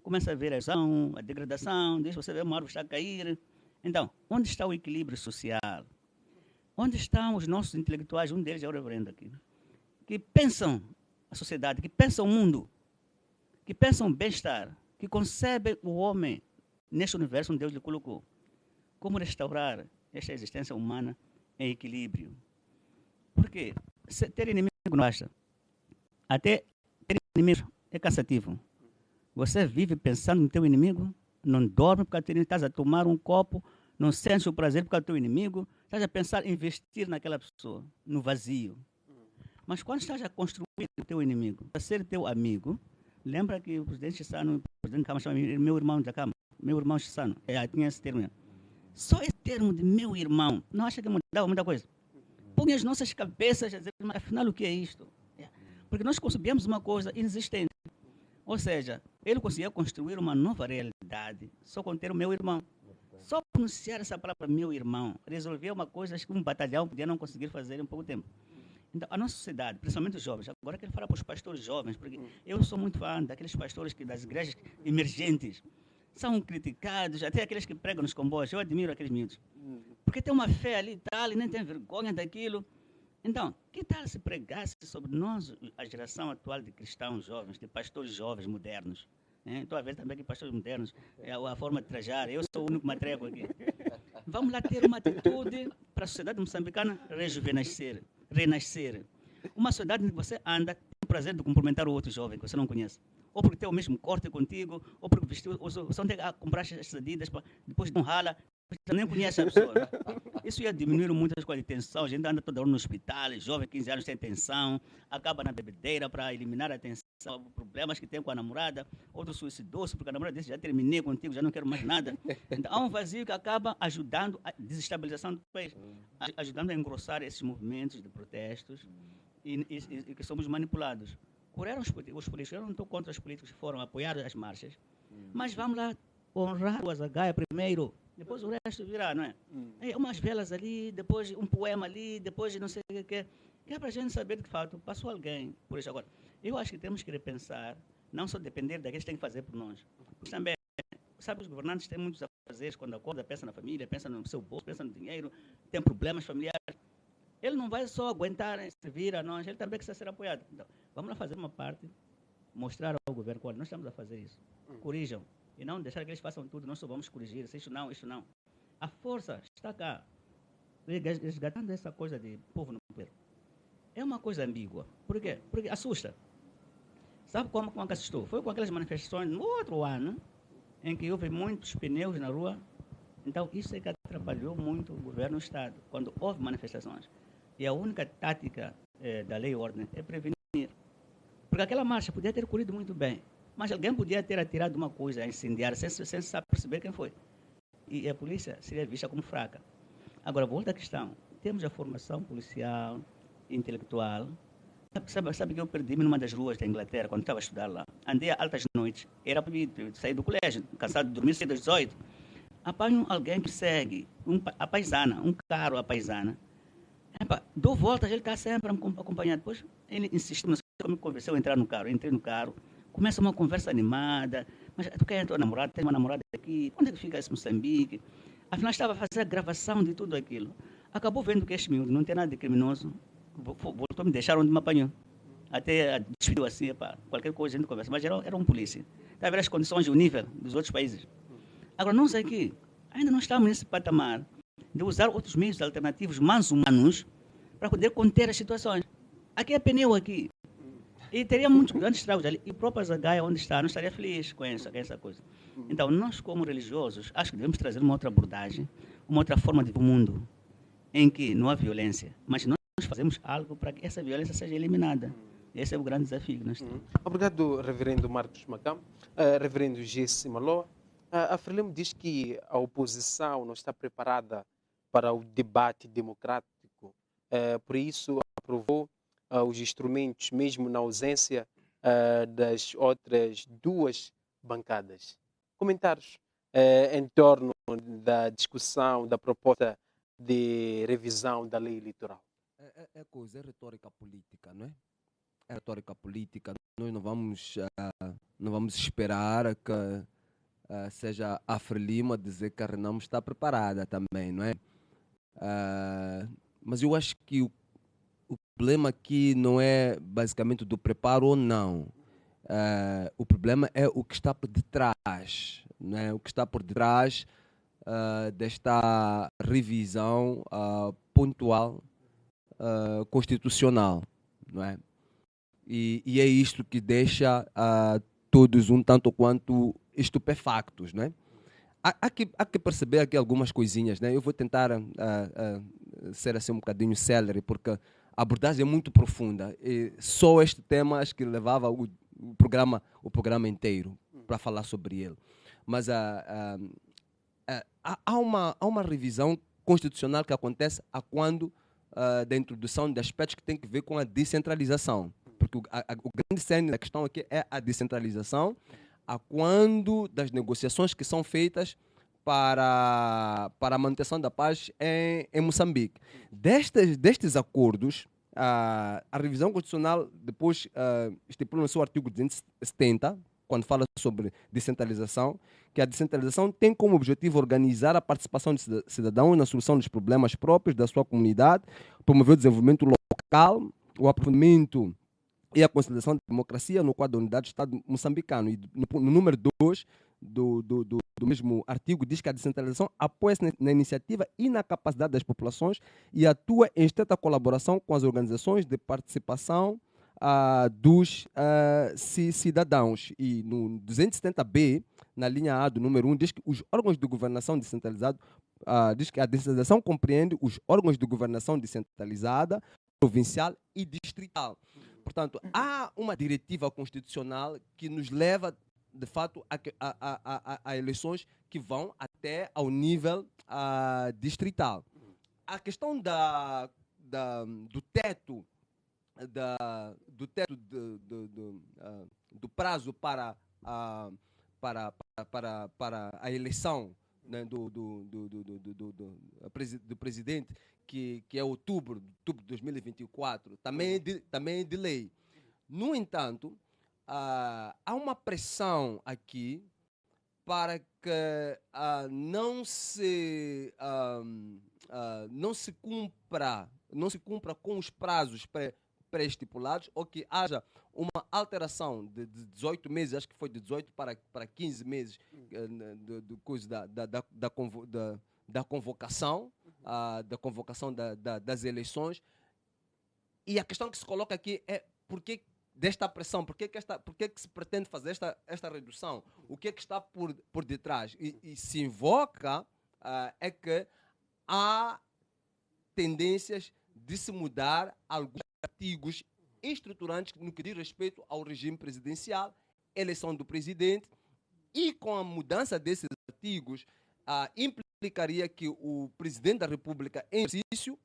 começa a ver a erosão, a degradação, deixa você ver uma árvore está a cair. Então, onde está o equilíbrio social? Onde estão os nossos intelectuais? Um deles é o reverendo aqui. Que pensam a sociedade, que pensam o mundo, que pensam o bem-estar, que concebem o homem neste universo onde Deus lhe colocou. Como restaurar esta existência humana em equilíbrio? Porque ter inimigo não basta. Até ter inimigo é cansativo. Você vive pensando no teu inimigo, não dorme porque estás a tomar um copo, não sente o prazer porque é o teu inimigo, estás a pensar em investir naquela pessoa, no vazio. Mas quando estás a construir o teu inimigo, a ser teu amigo, Lembra que o presidente Chissano, o presidente Cama chama meu irmão da Cama, meu irmão Chissano, tinha esse termo. Só esse termo de meu irmão, não acha que mudava muita coisa? Põe as nossas cabeças a dizer, mas afinal o que é isto? Porque nós concebemos uma coisa inexistente. Ou seja, ele conseguia construir uma nova realidade só com ter o meu irmão. Só pronunciar essa palavra meu irmão resolvia uma coisa que um batalhão podia não conseguir fazer em pouco tempo. Então, a nossa sociedade, principalmente os jovens, agora quero falar para os pastores jovens, porque eu sou muito fã daqueles pastores das igrejas emergentes. São criticados, até aqueles que pregam nos comboios. Eu admiro aqueles miúdos. Porque tem uma fé ali e tal, e nem tem vergonha daquilo. Então, que tal se pregasse sobre nós, a geração atual de cristãos jovens, de pastores jovens, modernos? Estou a ver também que pastores modernos, a forma de trajar, eu sou o único matreco aqui. Vamos lá ter uma atitude para a sociedade moçambicana rejuvenescer, renascer. Uma sociedade em que você anda, tem o prazer de cumprimentar o outro jovem que você não conhece. Ou porque tem o mesmo corte contigo, ou porque vestiu, ou você não tem que comprar essas adidas, depois não rala, você nem conhece a pessoa. Isso ia diminuir muitas coisas de tensão. A gente anda toda hora no hospital, jovem, 15 anos sem tensão, acaba na bebedeira para eliminar a tensão, problemas que tem com a namorada, outro suicidou-se porque a namorada disse, já terminei contigo, já não quero mais nada. Então há um vazio que acaba ajudando a desestabilização do país, ajudando a engrossar esses movimentos de protestos e que somos manipulados. Por eram os políticos, eu não estou contra os políticos que foram apoiar as marchas, mas vamos lá honrar o Azagaia primeiro, depois o resto virá, não é? Umas velas ali, depois um poema ali, depois não sei o que é para a gente saber de fato, passou alguém por isso. Agora, eu acho que temos que repensar, não só depender daqueles que têm que fazer por nós, porque também, sabe, os governantes têm muitos afazeres, quando acorda, pensa na família, pensa no seu bolso, pensa no dinheiro, tem problemas familiares. Ele não vai só aguentar servir a nós, ele também precisa ser apoiado. Então, vamos lá fazer uma parte, mostrar ao governo que nós estamos a fazer isso. Corrijam. E não deixar que eles façam tudo, nós só vamos corrigir. Isso não, isso não. A força está cá. Resgatando essa coisa de povo no poder. É uma coisa ambígua. Por quê? Porque assusta. Sabe como que assustou? Foi com aquelas manifestações no outro ano, em que houve muitos pneus na rua. Então, isso é que atrapalhou muito o governo e o Estado, quando houve manifestações. E a única tática da lei e ordem é prevenir. Porque aquela marcha podia ter corrido muito bem, mas alguém podia ter atirado uma coisa a incendiar sem saber perceber quem foi. E a polícia seria vista como fraca. Agora, volta à questão. Temos a formação policial, intelectual. Sabe que eu perdi-me numa das ruas da Inglaterra, quando estava a estudar lá. Andei a altas noites, era para sair do colégio, cansado de dormir, sair das 18. Apanho alguém que segue, a paisana, um carro a paisana. Dou voltas, ele está sempre a me acompanhar. Depois ele insistiu, não sei como me convenceu a entrar no carro. Eu entrei no carro, começa uma conversa animada. Mas tu quer a tua namorada? Tem uma namorada aqui? Onde é que fica esse Moçambique? Afinal, estava a fazer a gravação de tudo aquilo. Acabou vendo que este miúdo não tem nada de criminoso. Voltou a me deixar onde me apanhou. Até despediu assim, qualquer coisa a gente conversa. Mas era um polícia. Está a ver as condições e o nível dos outros países. Agora, nós aqui ainda não estamos nesse patamar de usar outros meios alternativos mais humanos para poder conter as situações. Aqui é pneu aqui. E teria muitos grandes estragos ali. E o próprio Azagaia, onde está, não estaria feliz com essa coisa. Então, nós como religiosos, acho que devemos trazer uma outra abordagem, uma outra forma de ver o mundo, em que não há violência, mas nós fazemos algo para que essa violência seja eliminada. Esse é o grande desafio que nós temos. Obrigado, reverendo Marcos Macam. Reverendo Jesse Maloa. A Frelimo diz que a oposição não está preparada para o debate democrático. Por isso, aprovou os instrumentos, mesmo na ausência das outras duas bancadas. Comentários em torno da discussão, da proposta de revisão da lei eleitoral. É retórica política, não é? É retórica política. Nós não vamos esperar que seja a Frelimo a dizer que a Renamo está preparada também, não é? Mas eu acho que o problema aqui não é basicamente do preparo ou não. O problema é o que está por detrás, não é? O que está por detrás desta revisão pontual constitucional, não é? E é isto que deixa todos um tanto quanto estupefactos, não é? Há que perceber aqui algumas coisinhas, né? Eu vou tentar ser assim um bocadinho célere, porque a abordagem é muito profunda. E só este tema acho que levava o programa inteiro para falar sobre ele. Mas há uma revisão constitucional que acontece da introdução de aspectos que têm que ver com a descentralização. Porque o grande cerne da questão aqui é a descentralização, a quando das negociações que são feitas para a manutenção da paz em Moçambique. Destes acordos, a revisão constitucional depois estipula no seu artigo 270, quando fala sobre descentralização, que a descentralização tem como objetivo organizar a participação de cidadãos na solução dos problemas próprios da sua comunidade, promover o desenvolvimento local, o aprofundamento e a consolidação da democracia no quadro da unidade do Estado moçambicano. E no número 2 do mesmo artigo diz que a descentralização apoia-se na iniciativa e na capacidade das populações e atua em estreita colaboração com as organizações de participação dos cidadãos. E no 270B, na linha A do número 1, diz que os órgãos de governação descentralizado, diz que a descentralização compreende os órgãos de governação descentralizada, provincial e distrital. Portanto, há uma diretiva constitucional que nos leva, de fato, a eleições que vão até ao nível distrital. A questão do teto do prazo para a eleição, né, do presidente, que é outubro de 2024, também é de lei. No entanto, há uma pressão aqui para que não se cumpra com os prazos pré-estipulados, ou que haja uma alteração de 18 meses, acho que foi de 18 para 15 meses da convocação, das eleições. E a questão que se coloca aqui é por que desta pressão, por que se pretende fazer esta redução? O que é que está por detrás? E se invoca é que há tendências de se mudar alguns artigos estruturantes no que diz respeito ao regime presidencial, eleição do presidente, e com a mudança desses artigos, implicaria que o presidente da República em exercício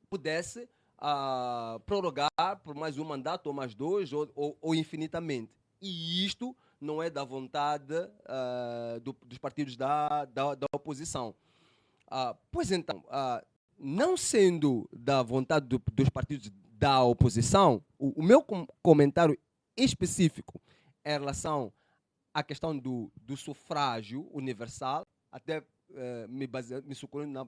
pudesse prorrogar por mais um mandato, ou mais dois, ou infinitamente. E isto não é da vontade dos partidos da oposição. Pois então, não sendo da vontade dos partidos da oposição, o meu comentário específico em relação à questão do sufrágio universal, até me socorrendo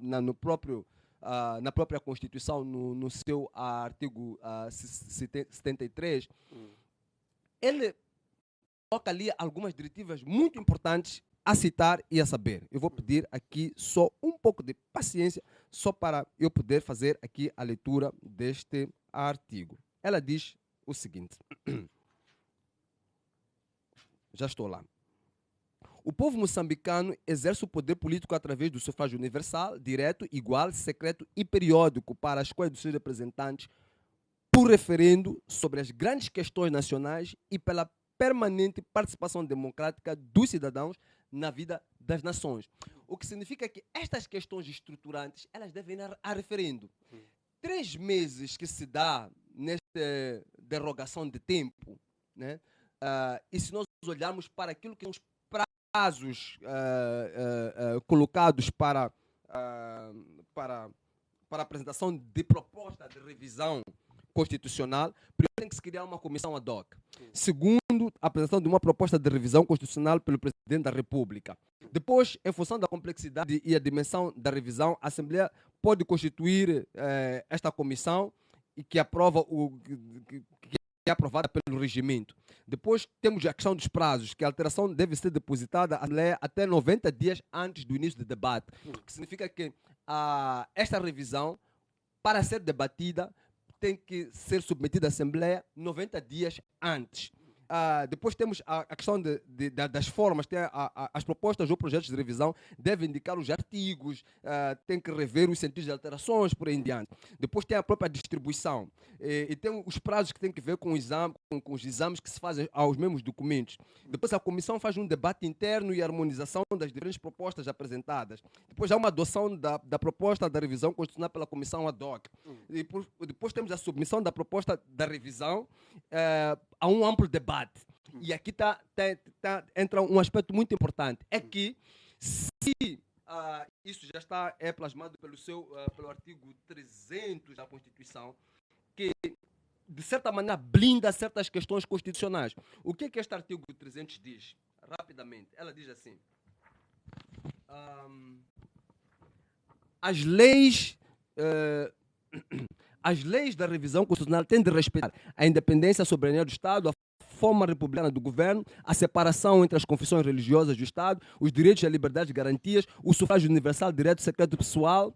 na própria Constituição, no seu artigo 73, ele coloca ali algumas diretivas muito importantes a citar e a saber. Eu vou pedir aqui só um pouco de paciência, só para eu poder fazer aqui a leitura deste artigo. Ela diz o seguinte. Já estou lá. O povo moçambicano exerce o poder político através do sufrágio universal, direto, igual, secreto e periódico para a escolha dos seus representantes por referendo sobre as grandes questões nacionais e pela permanente participação democrática dos cidadãos na vida das nações. O que significa que estas questões estruturantes, elas devem ir a referendo. 3 meses que se dá nesta derrogação de tempo, né? E se nós olharmos para aquilo que são os prazos colocados para a apresentação de proposta de revisão constitucional, primeiro tem que se criar uma comissão ad hoc. Segundo, a apresentação de uma proposta de revisão constitucional pelo Presidente da República. Depois, em função da complexidade e a dimensão da revisão, a Assembleia pode constituir esta comissão e que aprova que é aprovada pelo regimento. Depois temos a questão dos prazos, que a alteração deve ser depositada à Assembleia até 90 dias antes do início do debate. O que significa que esta revisão, para ser debatida, tem que ser submetida à Assembleia 90 dias antes. Depois temos a questão das formas. Tem as propostas ou projetos de revisão devem indicar os artigos, tem que rever os sentidos de alterações, por aí em diante. Depois tem a própria distribuição. E tem os prazos que têm que ver com os exames que se fazem aos mesmos documentos. Depois a comissão faz um debate interno e harmonização das diferentes propostas apresentadas. Depois há uma adoção da proposta da revisão constitucional pela comissão ad hoc. E depois temos a submissão da proposta da revisão a um amplo debate. E aqui entra um aspecto muito importante. É que se isso já está plasmado pelo artigo 300 da Constituição, que de certa maneira blinda certas questões constitucionais. O que é que este artigo 300 diz? Rapidamente, ela diz assim: as leis da revisão constitucional têm de respeitar a independência e a soberania do Estado, a forma republicana do governo, a separação entre as confissões religiosas do Estado, os direitos e as liberdades e garantias, o sufrágio universal, direito secreto pessoal,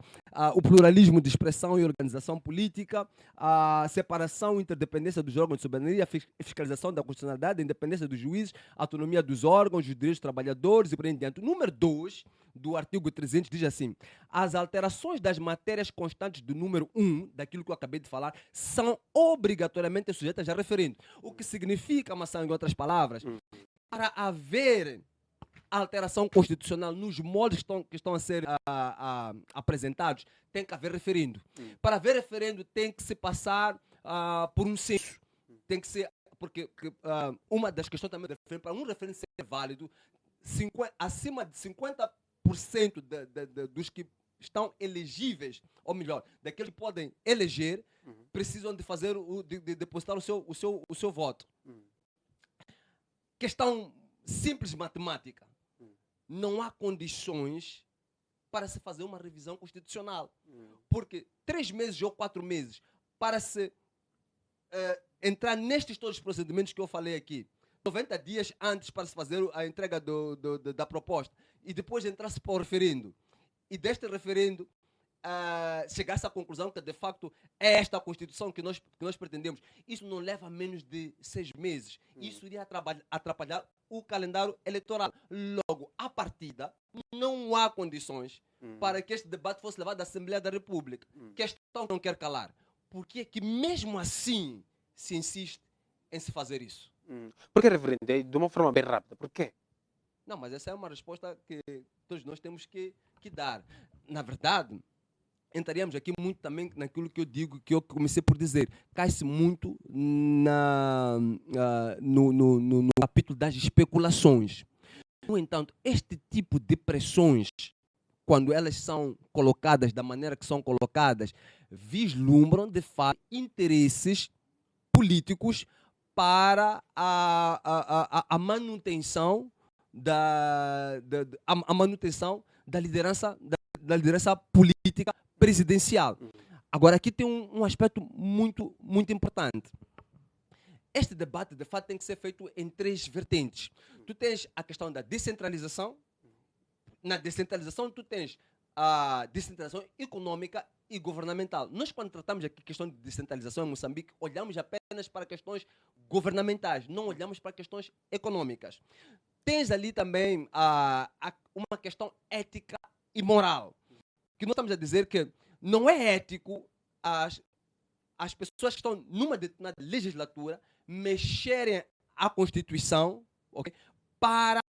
o pluralismo de expressão e organização política, a separação e interdependência dos órgãos de soberania, a fiscalização da constitucionalidade, a independência dos juízes, a autonomia dos órgãos, os direitos dos trabalhadores e por aí em diante. O número 2 do artigo 300 diz assim: as alterações das matérias constantes do número 1, daquilo que eu acabei de falar, são obrigatoriamente sujeitas a referendo. O que significa, Maçã, em outras palavras, para haver alteração constitucional nos moldes que estão a ser apresentados, tem que haver referendo. Para haver referendo, tem que se passar por um censo. Tem que ser, porque uma das questões também para um referendo ser válido, acima de 50% dos que estão elegíveis, ou melhor, daqueles que podem eleger, precisam de fazer de depositar o seu voto. Questão simples matemática. Não há condições para se fazer uma revisão constitucional. Porque 3 meses ou 4 meses para se entrar nestes todos os procedimentos que eu falei aqui, 90 dias antes para se fazer a entrega da proposta, e depois entrasse para o referendo, e deste referendo chegasse à conclusão que de facto é esta a Constituição que nós pretendemos. Isso não leva menos de 6 meses. Isso iria atrapalhar o calendário eleitoral. Logo, à partida, não há condições para que este debate fosse levado à Assembleia da República. Questão que não quer calar. Por que é que mesmo assim se insiste em se fazer isso? Porque, reverendo, de uma forma bem rápida, por quê? Não, mas essa é uma resposta que todos nós temos que dar. Na verdade, entraríamos aqui muito também naquilo que eu digo, que eu comecei por dizer. Cai-se muito no capítulo das especulações. No entanto, este tipo de pressões, quando elas são colocadas da maneira que são colocadas, vislumbram, de fato, interesses políticos para a manutenção a manutenção da liderança política presidencial. Agora, aqui tem um aspecto muito, muito importante. Este debate, de fato, tem que ser feito em 3 vertentes. Tu tens a questão da descentralização. Na descentralização, tu tens a descentralização econômica e governamental. Nós, quando tratamos aqui questão de descentralização em Moçambique, olhamos apenas para questões governamentais, não olhamos para questões econômicas. Tens ali também uma questão ética e moral, que nós estamos a dizer que não é ético as pessoas que estão numa determinada legislatura mexerem a Constituição, okay, para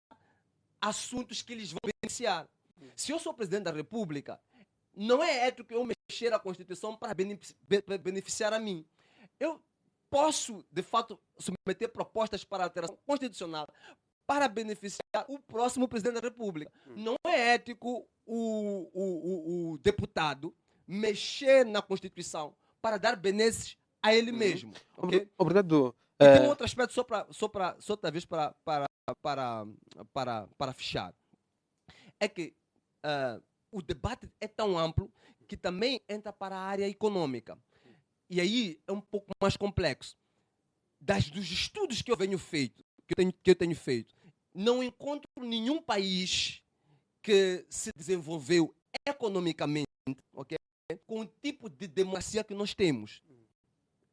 assuntos que lhes vão beneficiar. Se eu sou presidente da República, não é ético eu mexer a Constituição para beneficiar a mim. Eu posso, de fato, submeter propostas para alteração constitucional para beneficiar o próximo presidente da República. Não é ético o deputado mexer na Constituição para dar benesses a ele mesmo. Okay? Obrigado. E tem um outro aspecto, só talvez para fechar. É que o debate é tão amplo que também entra para a área econômica. E aí é um pouco mais complexo. Dos estudos que eu tenho feito, não encontro nenhum país que se desenvolveu economicamente, okay, com o tipo de democracia que nós temos.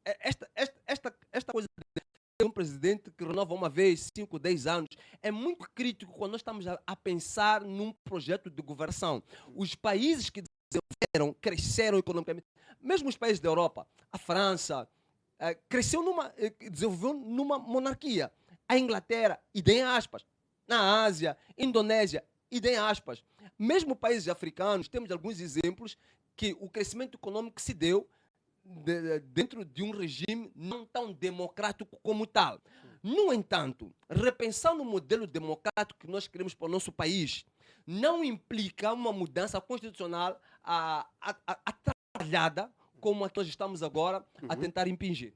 Esta coisa um presidente que renova uma vez, 5, 10 anos. É muito crítico quando nós estamos a pensar num projeto de governação. Os países que desenvolveram, cresceram economicamente, mesmo os países da Europa, a França, desenvolveu numa monarquia. A Inglaterra, idem aspas. Na Ásia, Indonésia, idem aspas. Mesmo países africanos, temos alguns exemplos que o crescimento econômico se deu dentro de um regime não tão democrático como tal. No entanto, repensar no modelo democrático que nós queremos para o nosso país não implica uma mudança constitucional atrapalhada como a que nós estamos agora a tentar impingir.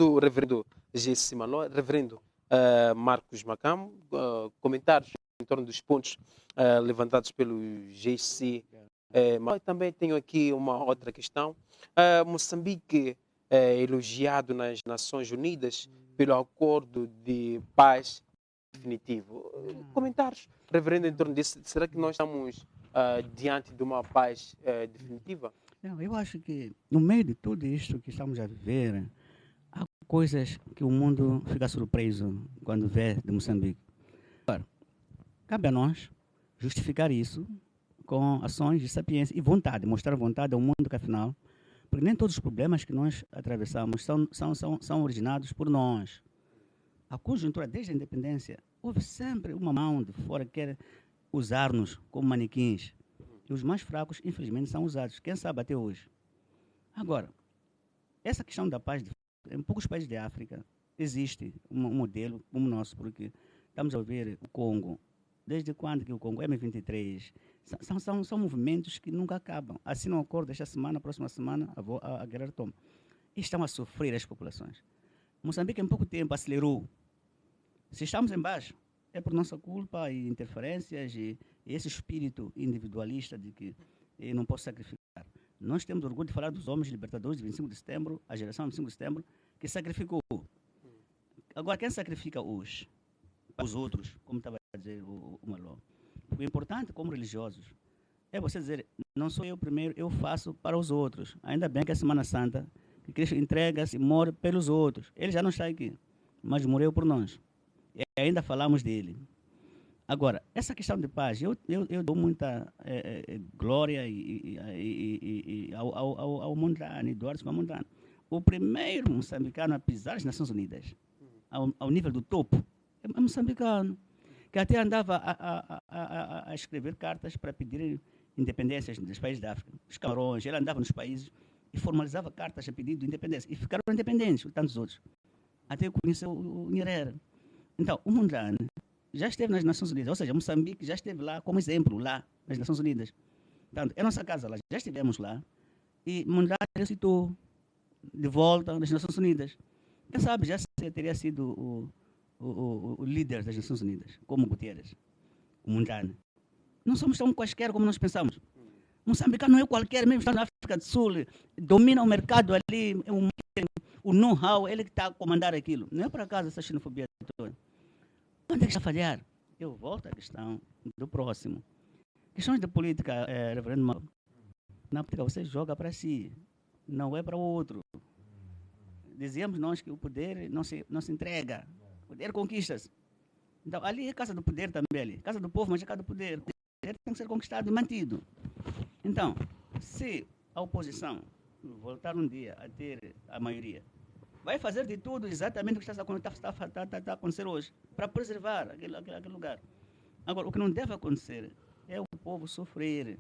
O reverendo G. Simaló, reverendo Marcos Macamo, comentários em torno dos pontos levantados pelo GC. Mas também tenho aqui uma outra questão. Moçambique é elogiado nas Nações Unidas pelo acordo de paz definitivo. Comentários, reverendo, em torno disso. Será que nós estamos diante de uma paz definitiva? Não, eu acho que no meio de tudo isto que estamos a viver, há coisas que o mundo fica surpreso quando vê de Moçambique. Agora, cabe a nós justificar isso com ações de sapiência e vontade, mostrar vontade ao mundo que afinal, porque nem todos os problemas que nós atravessamos são originados por nós. A conjuntura, desde a independência, houve sempre uma mão de fora que quer usar-nos como manequins. E os mais fracos, infelizmente, são usados. Quem sabe até hoje. Agora, essa questão da paz, em poucos países da África, existe um modelo como o nosso, porque estamos a ver o Congo. Desde quando que o Congo, M23, são movimentos que nunca acabam. Assinam um acordo esta semana, próxima semana, a guerra retoma. E estão a sofrer as populações. Moçambique, em pouco tempo, acelerou. Se estamos em baixo, é por nossa culpa e interferências e esse espírito individualista de que eu não posso sacrificar. Nós temos orgulho de falar dos homens libertadores de 25 de setembro, a geração de 25 de setembro, que sacrificou. Agora, quem sacrifica hoje? Os outros, como estava a dizer o Maló. O importante, como religiosos, é você dizer, não sou eu primeiro, eu faço para os outros. Ainda bem que a Semana Santa, que Cristo entrega-se e morre pelos outros. Ele já não está aqui, mas morreu por nós. E ainda falamos dele. Agora, essa questão de paz, eu dou muita glória ao Mondlane, Eduardo Mondlane. O primeiro moçambicano a pisar nas Nações Unidas, ao nível do topo, é moçambicano, que até andava a escrever cartas para pedir independências dos países da África. Os Camarões, ele andava nos países e formalizava cartas a pedido de independência. E ficaram independentes, tantos outros. Até conheceu o Nyerere. Então, o Mondlane já esteve nas Nações Unidas, ou seja, Moçambique já esteve lá como exemplo, lá nas Nações Unidas. Portanto, é nossa casa lá, já estivemos lá. E Mondlane recitou de volta nas Nações Unidas. Quem sabe já teria sido o líder das Nações Unidas, como Gutierrez, o Mondlane. Não somos tão quaisquer como nós pensamos. Moçambique não é qualquer, mesmo está na África do Sul, domina o mercado ali, o know-how, ele que está a comandar aquilo. Não é por acaso essa xenofobia toda. Onde é que está a falhar? Eu volto à questão do próximo. Questões de política, reverendo Mauro. Na política você joga para si, não é para o outro. Dizíamos nós que o poder não se entrega, o poder conquista-se. Então, ali é casa do poder também, ali. Casa do povo, mas é casa do poder. O poder tem que ser conquistado e mantido. Então, se a oposição voltar um dia a ter a maioria, vai fazer de tudo exatamente o que está a acontecer hoje, para preservar aquele lugar. Agora, o que não deve acontecer é o povo sofrer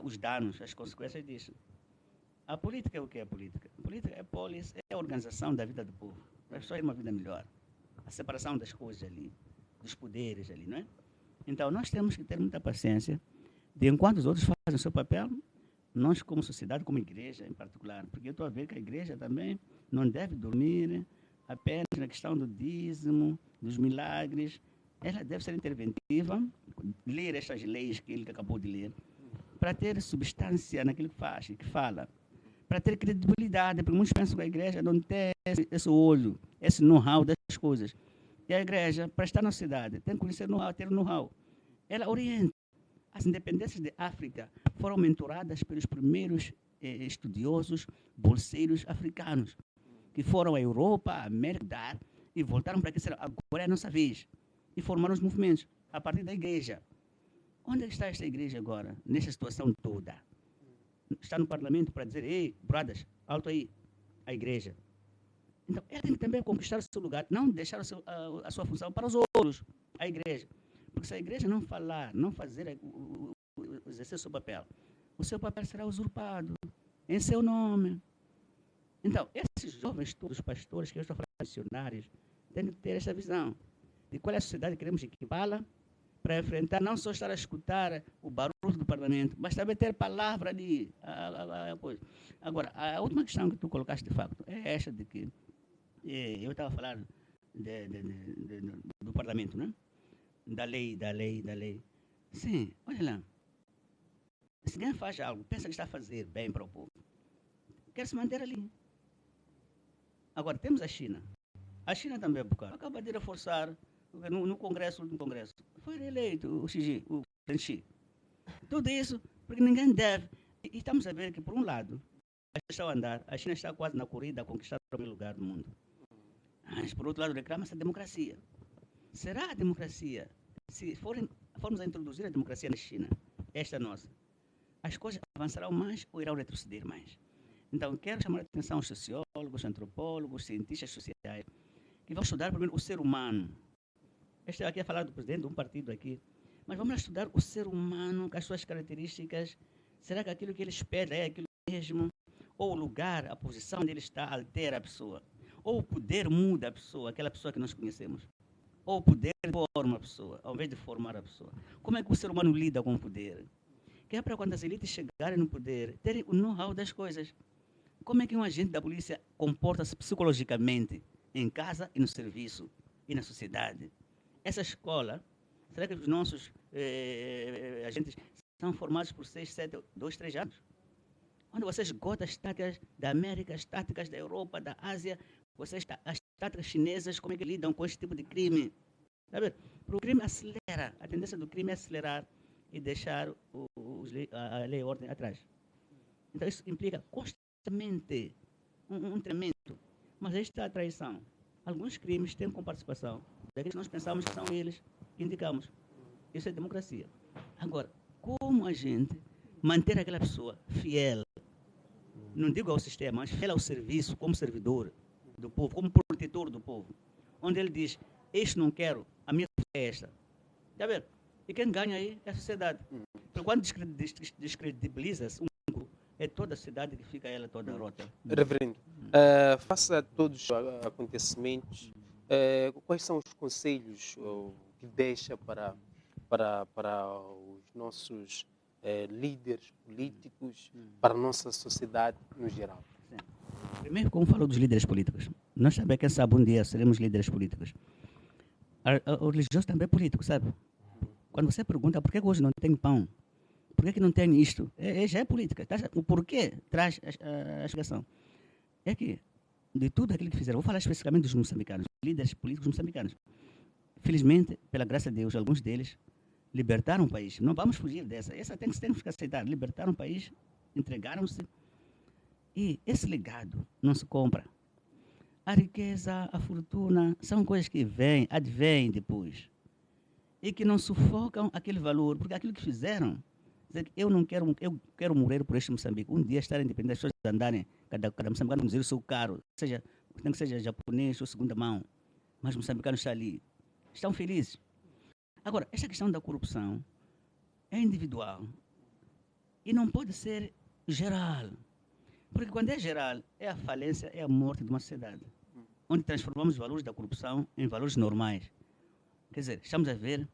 os danos, as consequências disso. A política é o que é a política? A política é a polis, é a organização da vida do povo, para as pessoas terem uma vida melhor. A separação das coisas ali, dos poderes ali, não é? Então, nós temos que ter muita paciência de enquanto os outros fazem o seu papel, nós como sociedade, como igreja em particular, porque eu estou a ver que a igreja também não deve dormir apenas na questão do dízimo, dos milagres. Ela deve ser interventiva, ler estas leis que ele acabou de ler, para ter substância naquilo que faz, que fala, para ter credibilidade, porque muitos pensam que a igreja não tem esse olho, esse know-how das coisas. E a igreja, para estar na cidade, tem que conhecer know-how, ter know-how. Ela orienta. As independências de África foram mentoradas pelos primeiros estudiosos, bolseiros africanos. que foram à Europa, à América, e voltaram para aqui. Agora é a nossa vez. E formaram os movimentos a partir da igreja. Onde está esta igreja agora, nessa situação toda? Está no parlamento para dizer, ei, brothers, alto aí, a igreja. Então, ela tem que também conquistar o seu lugar, não deixar a sua função para os outros, a igreja. Porque se a igreja não falar, não fazer exercer o seu papel será usurpado em seu nome. Então, esses jovens todos, pastores, que eu estou falando, missionários, têm que ter essa visão de qual é a sociedade que queremos equipá-la para enfrentar, não só estar a escutar o barulho do parlamento, mas também ter palavra de coisa. Agora, a última questão que tu colocaste, de facto, é esta de que eu estava a falar do parlamento, né? Da lei. Sim, olha lá. Se alguém faz algo, pensa que está a fazer bem para o povo, quer se manter ali. Agora, temos a China. A China também é bocado. Acaba de reforçar no Congresso. Foi reeleito o Xi. Tudo isso porque ninguém deve. E estamos a ver que, por um lado, a China está quase na corrida a conquistar o primeiro lugar do mundo. Mas, por outro lado, reclama-se a democracia. Será a democracia, se formos a introduzir a democracia na China, esta nossa, as coisas avançarão mais ou irão retroceder mais? Então, quero chamar a atenção aos sociólogos, antropólogos, cientistas sociais, que vão estudar primeiro o ser humano. Este aqui é falar do presidente de um partido aqui, mas vamos estudar o ser humano, com as suas características. Será que aquilo que ele espera é aquilo mesmo? Ou o lugar, a posição onde ele está, altera a pessoa? Ou o poder muda a pessoa, aquela pessoa que nós conhecemos? Ou o poder forma a pessoa, ao invés de formar a pessoa? Como é que o ser humano lida com o poder? Que é para quando as elites chegarem no poder, terem o know-how das coisas. Como é que um agente da polícia comporta-se psicologicamente em casa e no serviço e na sociedade? Essa escola, será que os nossos agentes são formados por 6, 7, 2, 3 anos? Onde você esgota as táticas da América, as táticas da Europa, da Ásia, as táticas chinesas, como é que lidam com esse tipo de crime? Sabe? Porque o crime acelera, a tendência do crime é acelerar e deixar a lei e a ordem atrás. Então isso implica constantemente um tremendo. Mas aí está a traição. Alguns crimes têm com participação daqueles que nós pensamos que são eles, que indicamos. Isso é democracia. Agora, como a gente manter aquela pessoa fiel, não digo ao sistema, mas fiel ao serviço, como servidor do povo, como protetor do povo, onde ele diz, este não quero, a minha é esta. Está vendo? E quem ganha aí é a sociedade. Porque quando descredibiliza-se um grupo, é toda a sociedade que fica ela toda rota. Reverendo, face a todos os acontecimentos, quais são os conselhos que deixa para os nossos líderes políticos, para a nossa sociedade no geral? Sim. Primeiro, como falou dos líderes políticos, nós também, quem sabe, um dia seremos líderes políticos. O religioso também é político, sabe? Quando você pergunta por que hoje não tem pão, por que não tem isto, já é política. O porquê traz a explicação. É que, de tudo aquilo que fizeram, vou falar especificamente dos moçambicanos, líderes políticos moçambicanos. Felizmente, pela graça de Deus, alguns deles libertaram o país. Não vamos fugir dessa. Essa tem que aceitar. Libertaram o país, entregaram-se. E esse legado não se compra. A riqueza, a fortuna, são coisas que advêm depois. E que não sufocam aquele valor, porque aquilo que fizeram, eu quero morrer por este Moçambique. Um dia estar independente, as pessoas andarem, cada moçambicano conduzir o seu carro, tem que seja japonês ou segunda mão, mas o moçambicano está ali. Estão felizes. Agora, esta questão da corrupção é individual e não pode ser geral. Porque quando é geral, é a falência, é a morte de uma sociedade, onde transformamos os valores da corrupção em valores normais. Quer dizer, estamos a ver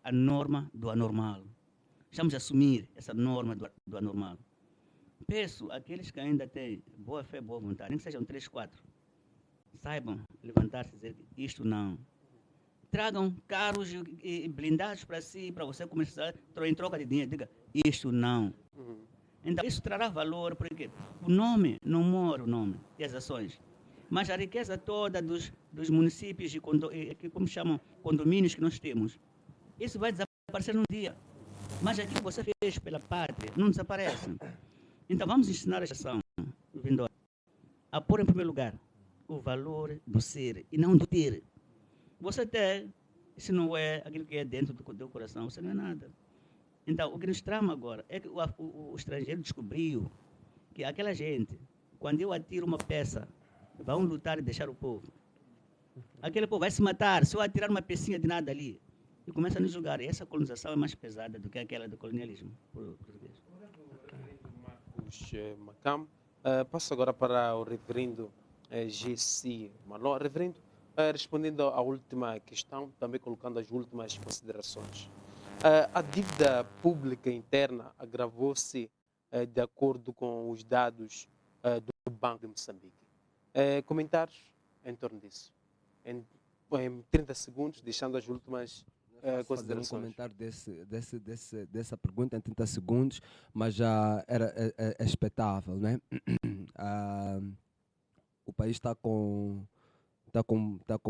a norma do anormal. Estamos a assumir essa norma do anormal. Peço àqueles que ainda têm boa fé, boa vontade, nem que sejam 3, 4, saibam levantar-se e dizer isto não. Tragam carros e blindados para si, para você começar em troca de dinheiro. Diga, isto não. Então, isso trará valor, porque o nome não morre, o nome e as ações. Mas a riqueza toda dos municípios e como chamam, condomínios que nós temos, isso vai desaparecer num dia. Mas aquilo que você fez pela pátria não desaparece. Então vamos ensinar a geração vindoura a pôr em primeiro lugar o valor do ser e não do ter. Você tem, se não é aquilo que é dentro do coração, você não é nada. Então, o que nos trama agora é que o estrangeiro descobriu que aquela gente, quando eu atiro uma peça, vão lutar e deixar o povo. Aquele povo vai se matar se eu atirar uma pecinha de nada ali. E começa a nos julgar. E essa colonização é mais pesada do que aquela do colonialismo português. Marcos Macam. Passo agora para o reverendo G.C. Maló. Reverendo, respondendo à última questão, também colocando as últimas considerações. A dívida pública interna agravou-se de acordo com os dados do Banco de Moçambique. Comentários em torno disso. Em 30 segundos, deixando as últimas fazer um comentário dessa pergunta em 30 segundos, mas já era expectável, né? O país está com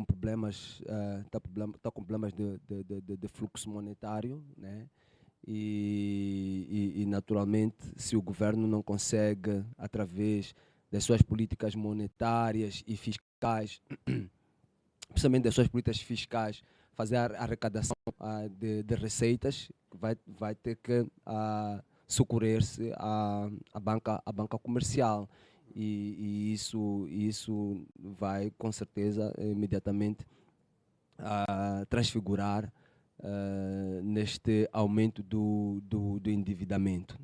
problemas, tá com problemas de fluxo monetário, né? E naturalmente, se o governo não consegue, através das suas políticas monetárias e fiscais, principalmente das suas políticas fiscais, fazer a arrecadação de receitas, vai ter que socorrer-se à banca comercial. E isso vai, com certeza, imediatamente transfigurar neste aumento do endividamento.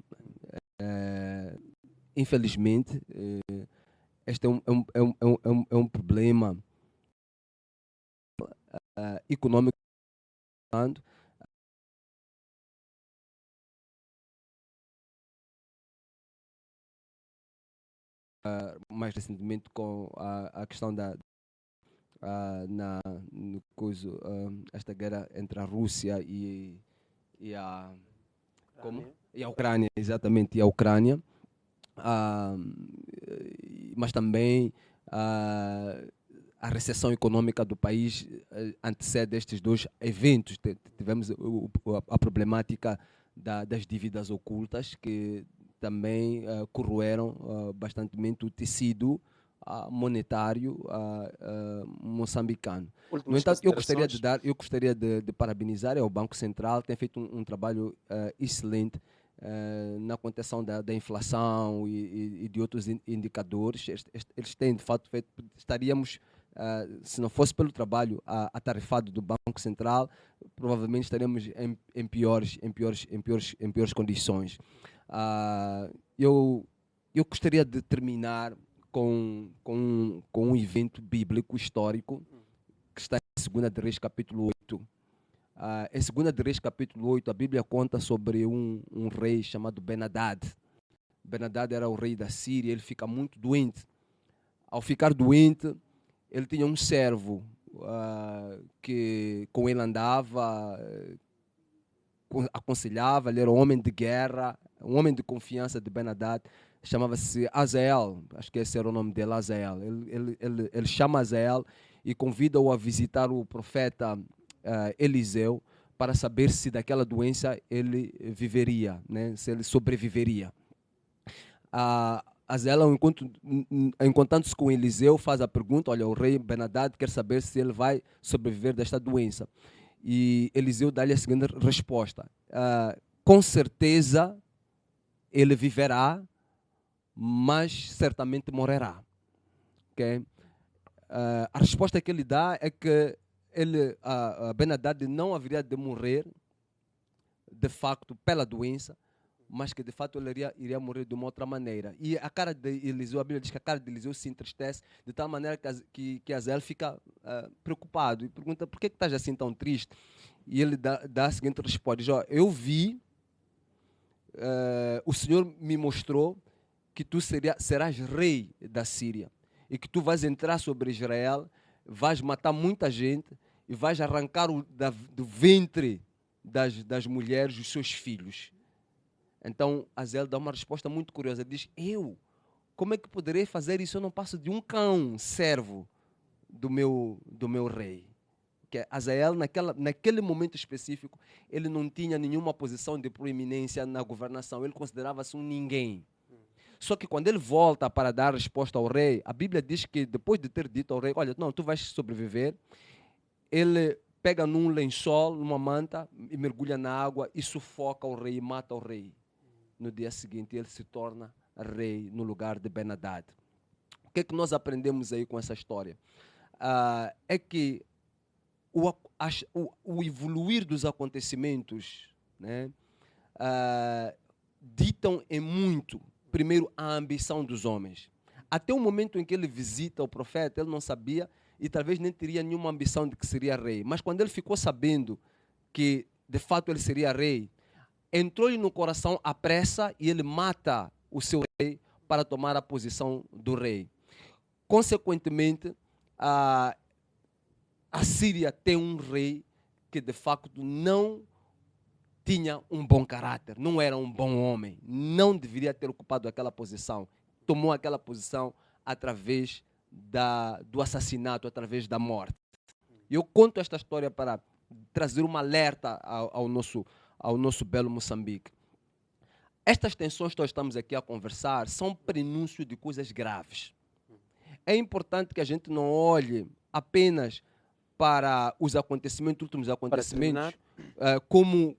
Infelizmente, este é um problema econômico, mais recentemente com a questão esta guerra entre a Rússia e a Ucrânia, exatamente, e a Ucrânia, mas também a recessão econômica do país antecede estes dois eventos. Tivemos a problemática das dívidas ocultas, que também corroeram bastantemente o tecido monetário moçambicano. No entanto, eu gostaria de parabenizar ao Banco Central, que tem feito um trabalho excelente na contenção da inflação e de outros indicadores. Eles têm, de fato, feito, estaríamos, se não fosse pelo trabalho atarefado do Banco Central, provavelmente estaremos em piores condições. Eu gostaria de terminar com um evento bíblico histórico que está em 2 de Reis, capítulo 8. Em 2 de Reis, capítulo 8, a Bíblia conta sobre um rei chamado Ben-Hadad. Ben-Hadad era o rei da Síria, ele fica muito doente. Ao ficar doente, ele tinha um servo que com ele andava, aconselhava, ele era um homem de guerra, um homem de confiança de Ben-Hadad, chamava-se Azael, acho que esse era o nome dele, Azael. Ele chama Azael e convida-o a visitar o profeta Eliseu para saber se daquela doença ele viveria, né? Se ele sobreviveria. Azael, encontrando-se com Eliseu, faz a pergunta: olha, o rei Ben-Hadad quer saber se ele vai sobreviver desta doença. E Eliseu dá-lhe a seguinte resposta: com certeza ele viverá, mas certamente morrerá. Okay? A resposta que ele dá é que Ben-Hadad não haveria de morrer de facto pela doença, mas que de fato ele iria morrer de uma outra maneira. E a cara de Eliseu, a Bíblia diz que a cara de Eliseu se entristece de tal maneira que Azael fica preocupado e pergunta: por que estás assim tão triste? E ele dá a seguinte resposta: diz, eu vi, o Senhor me mostrou que tu serás rei da Síria e que tu vais entrar sobre Israel, vais matar muita gente e vais arrancar do ventre das mulheres os seus filhos. Então, Azael dá uma resposta muito curiosa. Diz: como é que poderei fazer isso? Eu não passo de um cão servo do meu rei. Que Azael, naquele momento específico, ele não tinha nenhuma posição de proeminência na governação. Ele considerava-se um ninguém. Só que quando ele volta para dar resposta ao rei, a Bíblia diz que depois de ter dito ao rei, olha, não, tu vais sobreviver, ele pega num lençol, numa manta, e mergulha na água e sufoca o rei e mata o rei. No dia seguinte, ele se torna rei no lugar de Ben-Hadad. O que é que nós aprendemos aí com essa história? É que o evoluir dos acontecimentos, né, ditam em muito, primeiro, a ambição dos homens. Até o momento em que ele visita o profeta, ele não sabia e talvez nem teria nenhuma ambição de que seria rei. Mas quando ele ficou sabendo que, de fato, ele seria rei, entrou-lhe no coração a pressa e ele mata o seu rei para tomar a posição do rei. Consequentemente, a Síria tem um rei que, de facto, não tinha um bom caráter, não era um bom homem, não deveria ter ocupado aquela posição. Tomou aquela posição através do assassinato, através da morte. Eu conto esta história para trazer uma alerta ao nosso belo Moçambique. Estas tensões que nós estamos aqui a conversar são prenúncio de coisas graves. É importante que a gente não olhe apenas para os acontecimentos, últimos acontecimentos, como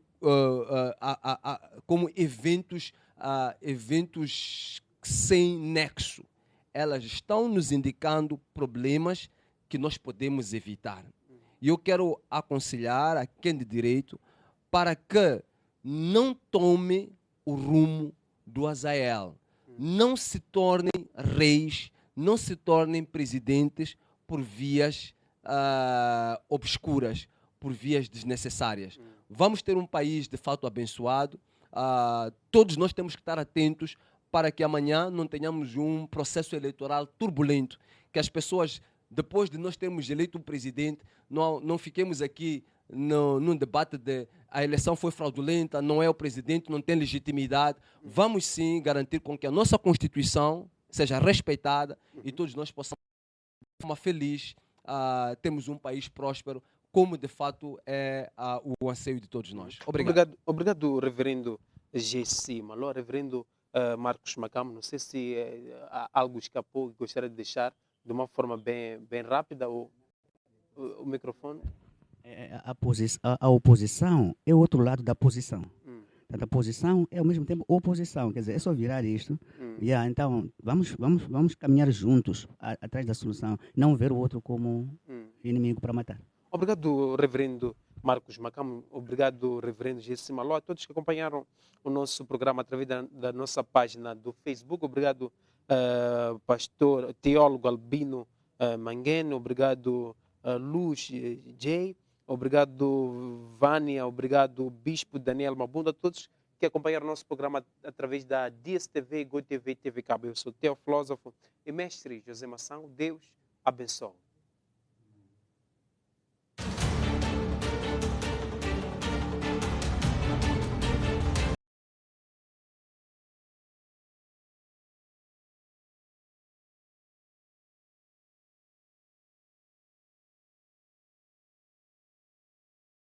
eventos sem nexo. Elas estão nos indicando problemas que nós podemos evitar. E eu quero aconselhar a quem de direito para que não tome o rumo do Hazael. Não se tornem reis, não se tornem presidentes por vias obscuras, por vias desnecessárias. Vamos ter um país de fato abençoado. Todos nós temos que estar atentos para que amanhã não tenhamos um processo eleitoral turbulento, que as pessoas, depois de nós termos eleito um presidente, não fiquemos aqui num debate de a eleição foi fraudulenta, não é o presidente, não tem legitimidade. Vamos sim garantir com que a nossa Constituição seja respeitada e todos nós possamos, de forma feliz, termos um país próspero, como de fato é o anseio de todos nós. Obrigado. Obrigado, reverendo G.C. Maló, reverendo Marcos Macamo. Não sei se algo escapou e gostaria de deixar de uma forma bem rápida o microfone. A oposição é o outro lado da posição. Portanto, a posição é ao mesmo tempo oposição, quer dizer, é só virar isto. Então, vamos caminhar juntos atrás da solução, não ver o outro como inimigo para matar. Obrigado, reverendo Marcos Macamo. Obrigado, reverendo G.C. Maló. A todos que acompanharam o nosso programa através da nossa página do Facebook. Obrigado, pastor, teólogo Albino Mangueno. Obrigado, Luz J. Obrigado, Vânia. Obrigado, Bispo Daniel Mabunda. A todos que acompanharam o nosso programa através da DSTV, GoTV, TV Cabo. Eu sou Teo Filósofo e mestre José Mação. Deus abençoe.